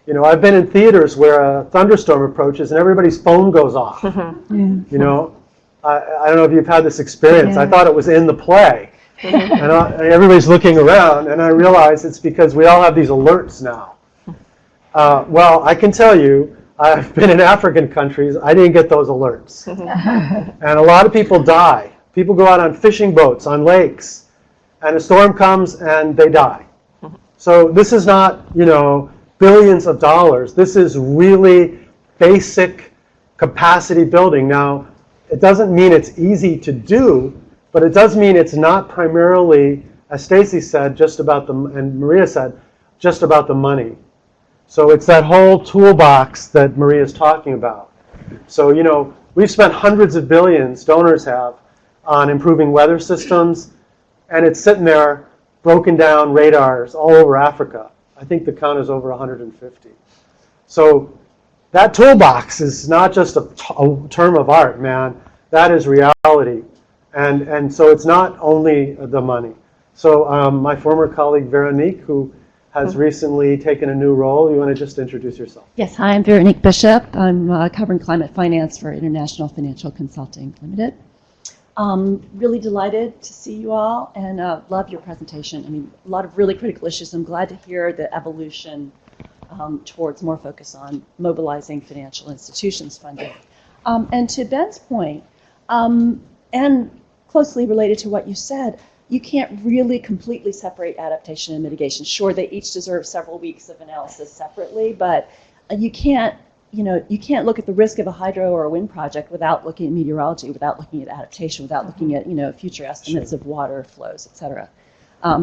you know, I've been in theaters where a thunderstorm approaches and everybody's phone goes off. You know, I don't know if you've had this experience. I thought it was in the play. And everybody's looking around, and I realize it's because we all have these alerts now. Well, I can tell you, I've been in African countries, I didn't get those alerts. And a lot of people die. People go out on fishing boats, on lakes, and a storm comes and they die. So this is not, you know, billions of dollars. This is really basic capacity building. Now, it doesn't mean it's easy to do, but it does mean it's not primarily, as Stacy said, just about the, and Maria said, just about the money. So it's that whole toolbox that Maria's talking about. So, you know, we've spent hundreds of billions, donors have, on improving weather systems, and it's sitting there, broken down radars all over Africa. I think the count is over 150. So that toolbox is not just a term of art, man. That is reality. And so it's not only the money. So my former colleague, Veronique, who has recently taken a new role, you want to just introduce yourself? Yes, hi, I'm Veronique Bishop. I'm covering climate finance for International Financial Consulting Limited. Really delighted to see you all and love your presentation. I mean, a lot of really critical issues. I'm glad to hear the evolution towards more focus on mobilizing financial institutions funding. And to Ben's point, and closely related to what you said, you can't really completely separate adaptation and mitigation. Sure, they each deserve several weeks of analysis separately, but you can't, you know, you can't look at the risk of a hydro or a wind project without looking at meteorology, without looking at adaptation, without looking at, you know, future estimates of water flows, et cetera.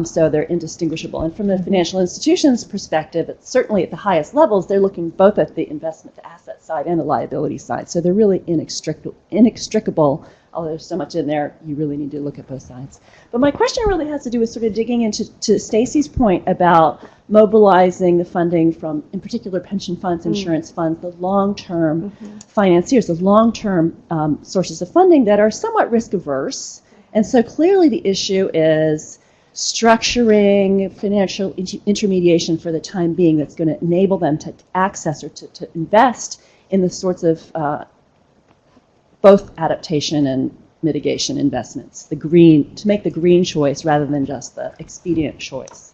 So they're indistinguishable. And from the financial institutions' perspective, it's certainly at the highest levels, they're looking both at the investment to asset side and the liability side. So they're really inextricable. Although there's so much in there, you really need to look at both sides. But my question really has to do with sort of digging into Stacy's point about mobilizing the funding from, in particular, pension funds, insurance funds, the long-term financiers, the long-term sources of funding that are somewhat risk-averse. And so clearly the issue is structuring financial intermediation for the time being that's going to enable them to access or to invest in the sorts of both adaptation and mitigation investments, to make the green choice rather than just the expedient choice.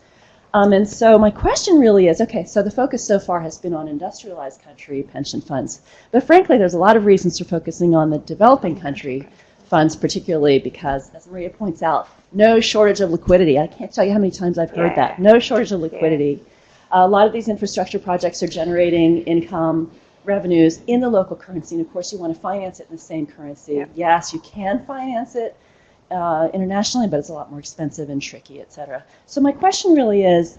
And so my question really is, okay, so the focus so far has been on industrialized country pension funds, but frankly there's a lot of reasons for focusing on the developing country funds, particularly because, as Maria points out, no shortage of liquidity. I can't tell you how many times I've heard that. No shortage of liquidity. A lot of these infrastructure projects are generating income, revenues in the local currency, and of course you want to finance it in the same currency. Yes, you can finance it internationally, but it's a lot more expensive and tricky, et cetera. So my question really is,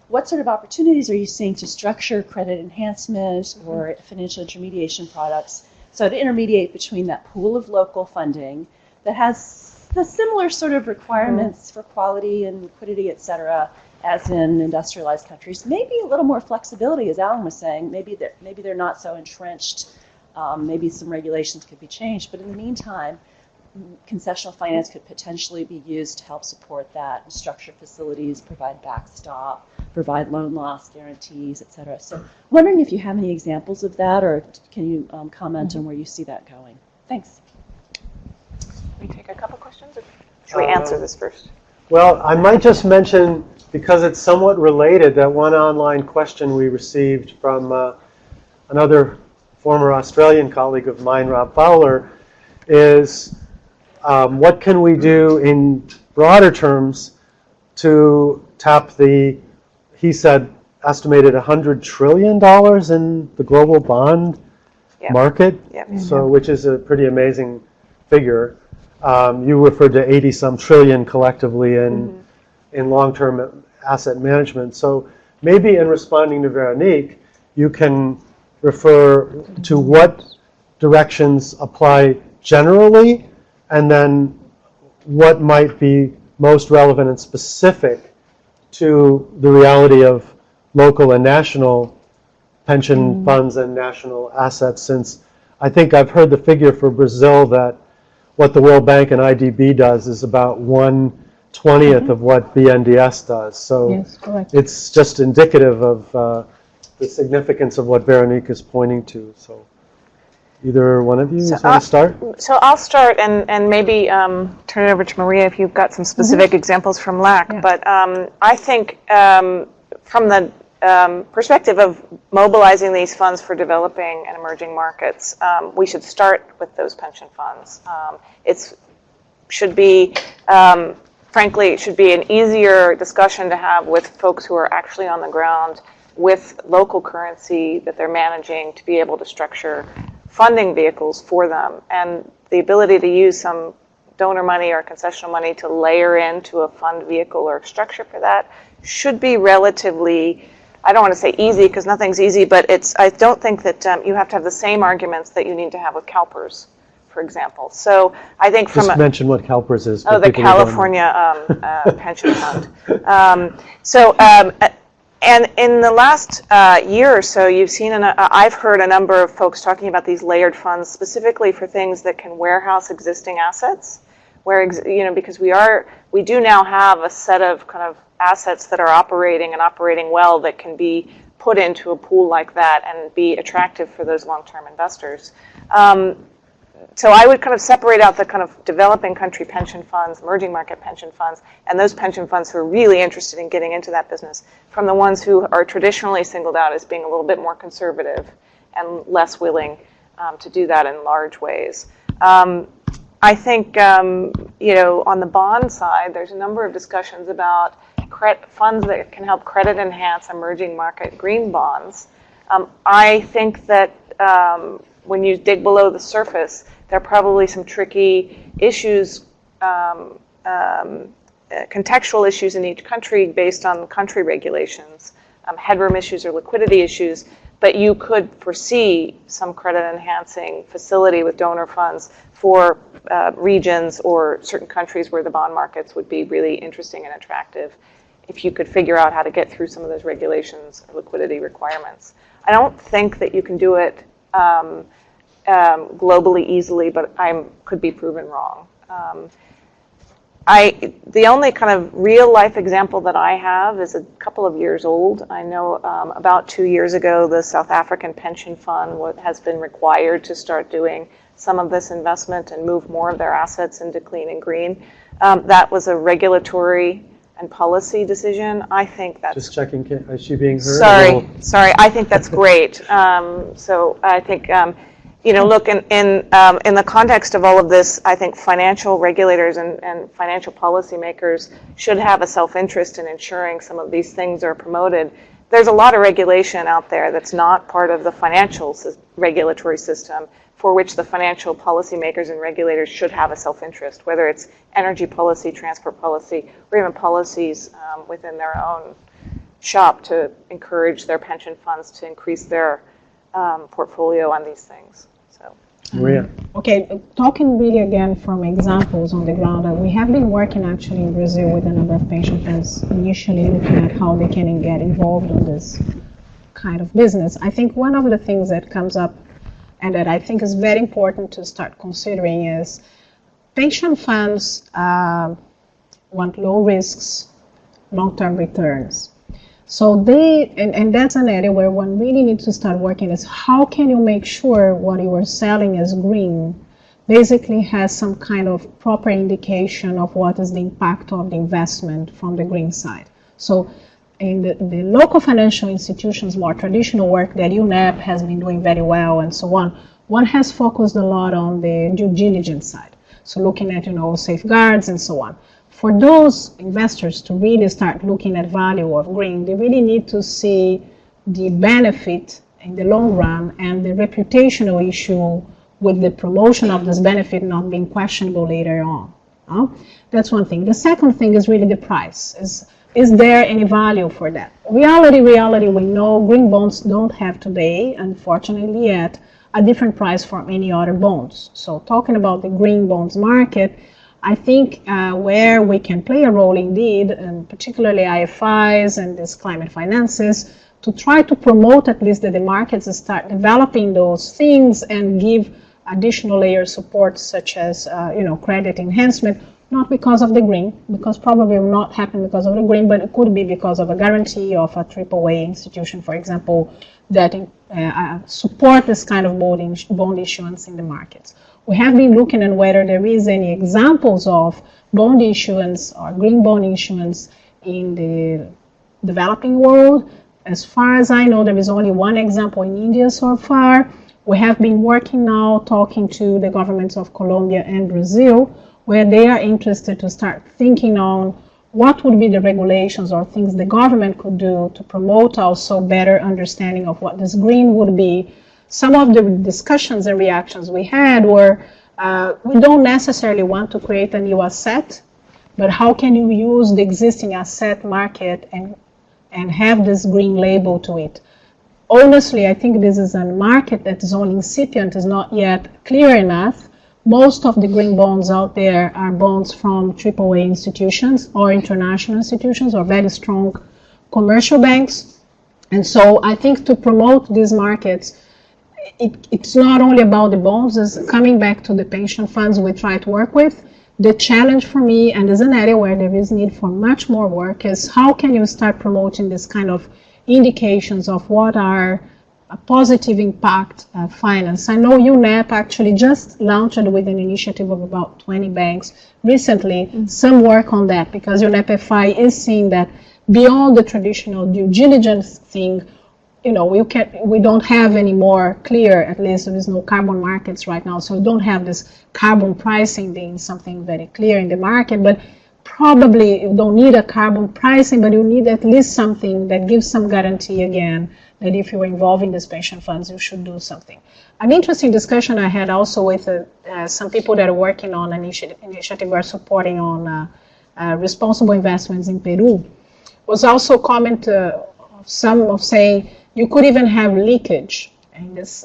what sort of opportunities are you seeing to structure credit enhancement or financial intermediation products so to intermediate between that pool of local funding that has the similar sort of requirements for quality and liquidity, et cetera, as in industrialized countries, maybe a little more flexibility, as Alan was saying. Maybe they're not so entrenched. Maybe some regulations could be changed. But in the meantime, concessional finance could potentially be used to help support that, and structure facilities, provide backstop, provide loan loss guarantees, et cetera. So wondering if you have any examples of that, or can you comment on where you see that going? Thanks. Can we take a couple questions, or should we answer this first? Well, I might just mention, because it's somewhat related, that one online question we received from another former Australian colleague of mine, Rob Fowler, is what can we do in broader terms to tap the, he said, estimated $100 trillion in the global bond market, so which is a pretty amazing figure. You referred to 80-some trillion collectively in long-term asset management. So maybe in responding to Veronique, you can refer to what directions apply generally, and then what might be most relevant and specific to the reality of local and national pension funds and national assets, since I think I've heard the figure for Brazil that what the World Bank and IDB does is about 1/20th of what BNDES does. So Yes, correct. it's just indicative of the significance of what Veronique is pointing to. So either one of you want to start? So I'll start and maybe turn it over to Maria if you've got some specific examples from LAC. Yeah. But I think from the perspective of mobilizing these funds for developing and emerging markets, we should start with those pension funds. Frankly, it should be an easier discussion to have with folks who are actually on the ground with local currency that they're managing to be able to structure funding vehicles for them. And the ability to use some donor money or concessional money to layer into a fund vehicle or structure for that should be relatively, I don't want to say easy because nothing's easy, but I don't think that you have to have the same arguments that you need to have with CalPERS, for example. So I think from Just mention what CalPERS is. Oh, the California Pension Fund. And in the last year or so, you've seen, I've heard a number of folks talking about these layered funds specifically for things that can warehouse existing assets, where because we do now have a set of kind of assets that are operating and operating well that can be put into a pool like that and be attractive for those long-term investors. So I would kind of separate out the kind of developing country pension funds, emerging market pension funds, and those pension funds who are really interested in getting into that business from the ones who are traditionally singled out as being a little bit more conservative and less willing to do that in large ways. I think, on the bond side, there's a number of discussions about funds that can help credit enhance emerging market green bonds. I think that when you dig below the surface, there are probably some tricky issues, contextual issues in each country based on country regulations, headroom issues or liquidity issues, but you could foresee some credit enhancing facility with donor funds for regions or certain countries where the bond markets would be really interesting and attractive if you could figure out how to get through some of those regulations or liquidity requirements. I don't think that you can do it globally easily, but I could be proven wrong. The only kind of real life example that I have is a couple of years old. I know about 2 years ago, the South African Pension Fund has been required to start doing some of this investment and move more of their assets into clean and green. That was a regulatory and policy decision. I think that's... Just checking, is she being heard? Sorry. I think that's great. So I think... look, in the context of all of this, I think financial regulators and financial policymakers should have a self-interest in ensuring some of these things are promoted. There's a lot of regulation out there that's not part of the financial regulatory system for which the financial policymakers and regulators should have a self-interest, whether it's energy policy, transport policy, or even policies within their own shop to encourage their pension funds to increase their portfolio on these things. So, Maria. Okay, talking really again from examples on the ground, we have been working actually in Brazil with a number of pension funds, initially looking at how they can get involved in this kind of business. I think one of the things that comes up and that I think is very important to start considering is pension funds want low risks, long-term returns. So and that's an area where one really needs to start working is how can you make sure what you are selling as green basically has some kind of proper indication of what is the impact of the investment from the green side. So in the local financial institutions, more traditional work that UNEP has been doing very well and so on, one has focused a lot on the due diligence side. So looking at, safeguards and so on. For those investors to really start looking at value of green, they really need to see the benefit in the long run and the reputational issue with the promotion of this benefit not being questionable later on. That's one thing. The second thing is really the price. Is there any value for that? Reality, we know green bonds don't have today, unfortunately yet, a different price from any other bonds. So talking about the green bonds market, I think where we can play a role indeed, and particularly IFIs and these climate finances, to try to promote at least that the markets start developing those things and give additional layer support, such as credit enhancement, not because of the green, because probably will not happen because of the green, but it could be because of a guarantee of a AAA institution, for example, that support this kind of bond issuance in the markets. We have been looking at whether there is any examples of bond issuance or green bond issuance in the developing world. As far as I know, there is only one example in India so far. We have been working now, talking to the governments of Colombia and Brazil, where they are interested to start thinking on what would be the regulations or things the government could do to promote also better understanding of what this green would be. Some of the discussions and reactions we had were, we don't necessarily want to create a new asset, but how can you use the existing asset market and have this green label to it? Honestly, I think this is a market that is only incipient, is not yet clear enough. Most of the green bonds out there are bonds from AAA institutions or international institutions or very strong commercial banks. And so I think to promote these markets, it's not only about the bonds, it's coming back to the pension funds we try to work with. The challenge for me, and there's an area where there is need for much more work, is how can you start promoting this kind of indications of what are a positive impact finance. I know UNEP actually just launched with an initiative of about 20 banks recently, some work on that, because UNEP FI is seeing that beyond the traditional due diligence thing, we don't have any more clear, at least there is no carbon markets right now, so we don't have this carbon pricing being something very clear in the market, but probably you don't need a carbon pricing, but you need at least something that gives some guarantee again that if you're involved in these pension funds, you should do something. An interesting discussion I had also with some people that are working on an initiative we're supporting on responsible investments in Peru was also a comment some of saying you could even have leakage in this,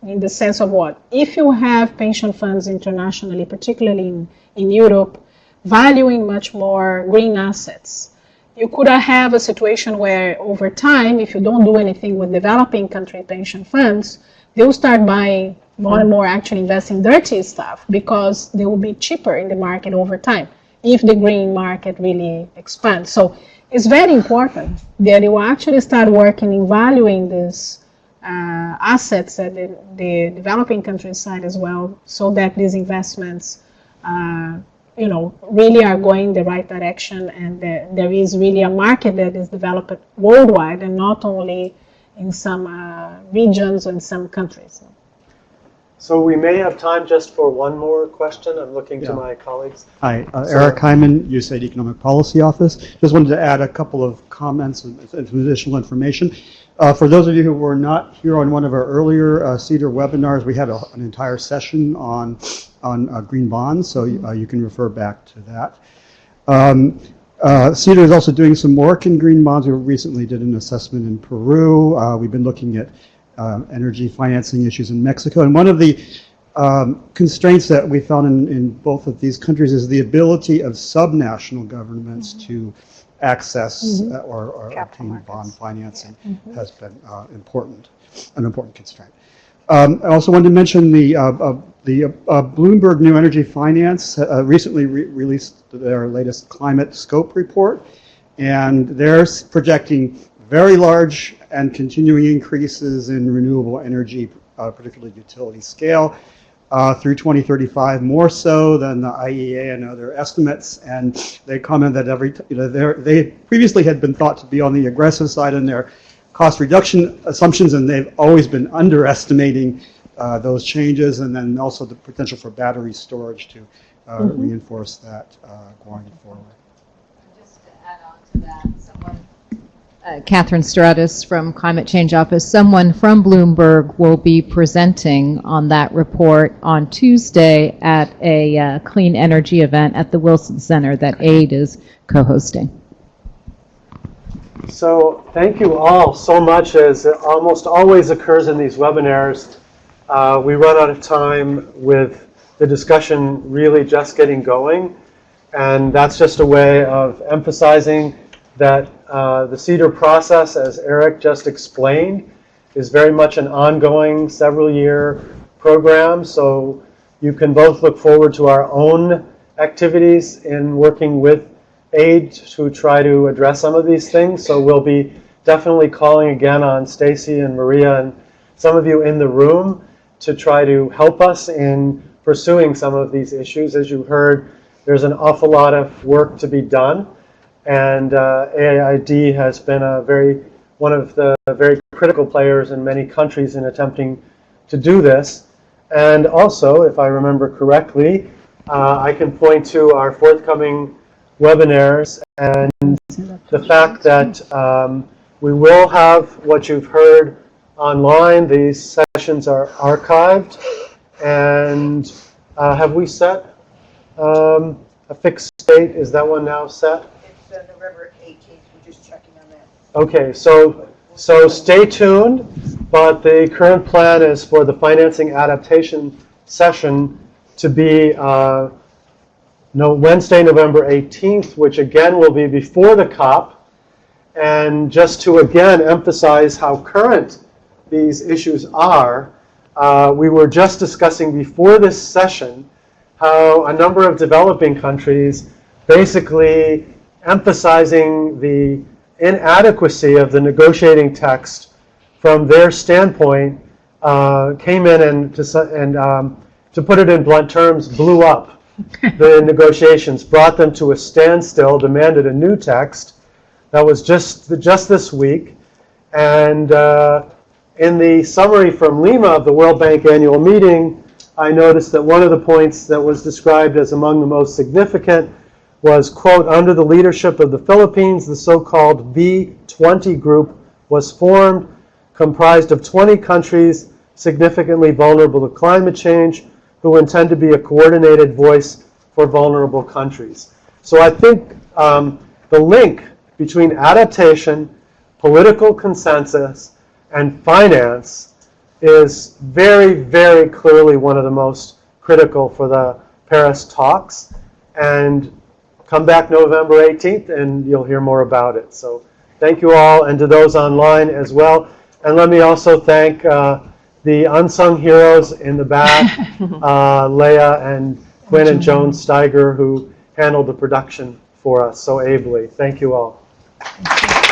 in the sense of what? If you have pension funds internationally, particularly in Europe, valuing much more green assets, you could have a situation where over time, if you don't do anything with developing country pension funds, they'll start buying more and more actually investing dirty stuff because they will be cheaper in the market over time if the green market really expands. So it's very important that you actually start working in valuing these assets at the developing countryside as well, so that these investments really are going the right direction, and there is really a market that is developed worldwide and not only in some regions or in some countries. So we may have time just for one more question. I'm looking to my colleagues. Hi, Eric Hyman, USAID Economic Policy Office. Just wanted to add a couple of comments and some additional information. For those of you who were not here on one of our earlier CEADIR webinars, we had an entire session on green bonds, so you can refer back to that. CEADIR is also doing some work in green bonds. We recently did an assessment in Peru. We've been looking at energy financing issues in Mexico. And one of the constraints that we found in both of these countries is the ability of subnational governments to access or obtain bond financing has been an important constraint. I also wanted to mention the Bloomberg New Energy Finance recently released their latest climate scope report, and they're projecting very large and continuing increases in renewable energy, particularly utility scale, through 2035, more so than the IEA and other estimates. And they comment that they previously had been thought to be on the aggressive side in their cost reduction assumptions, and they've always been underestimating those changes, and then also the potential for battery storage to reinforce that going forward. Just to add on to that, Catherine Stratus from Climate Change Office, someone from Bloomberg will be presenting on that report on Tuesday at a clean energy event at the Wilson Center that AID is co-hosting. So thank you all so much. As it almost always occurs in these webinars, we run out of time with the discussion really just getting going. And that's just a way of emphasizing that the CEADIR process, as Eric just explained, is very much an ongoing several-year program. So you can both look forward to our own activities in working with aid to try to address some of these things. So we'll be definitely calling again on Stacy and Maria and some of you in the room to try to help us in pursuing some of these issues. As you heard, there's an awful lot of work to be done, and AID has been one of the very critical players in many countries in attempting to do this. And also, if I remember correctly, I can point to our forthcoming webinars and the fact that we will have what you've heard online. These sessions are archived. And have we set a fixed date? Is that one now set? It's November 18th. We're just checking on that. Okay, so stay tuned. But the current plan is for the financing adaptation session to be Wednesday, November 18th, which again will be before the COP. And just to again emphasize how current these issues are, we were just discussing before this session how a number of developing countries basically emphasizing the inadequacy of the negotiating text from their standpoint came in and to put it in blunt terms, blew up the negotiations, brought them to a standstill, demanded a new text. That was just this week. And in the summary from Lima of the World Bank annual meeting, I noticed that one of the points that was described as among the most significant was, quote, under the leadership of the Philippines, the so-called V20 group was formed, comprised of 20 countries significantly vulnerable to climate change who intend to be a coordinated voice for vulnerable countries. So I think the link between adaptation, political consensus, and finance is very, very clearly one of the most critical for the Paris talks. And come back November 18th and you'll hear more about it. So thank you all, and to those online as well. And let me also thank the unsung heroes in the back, Leah and Quinn and Joan Steiger, who handled the production for us so ably. Thank you all. Thank you.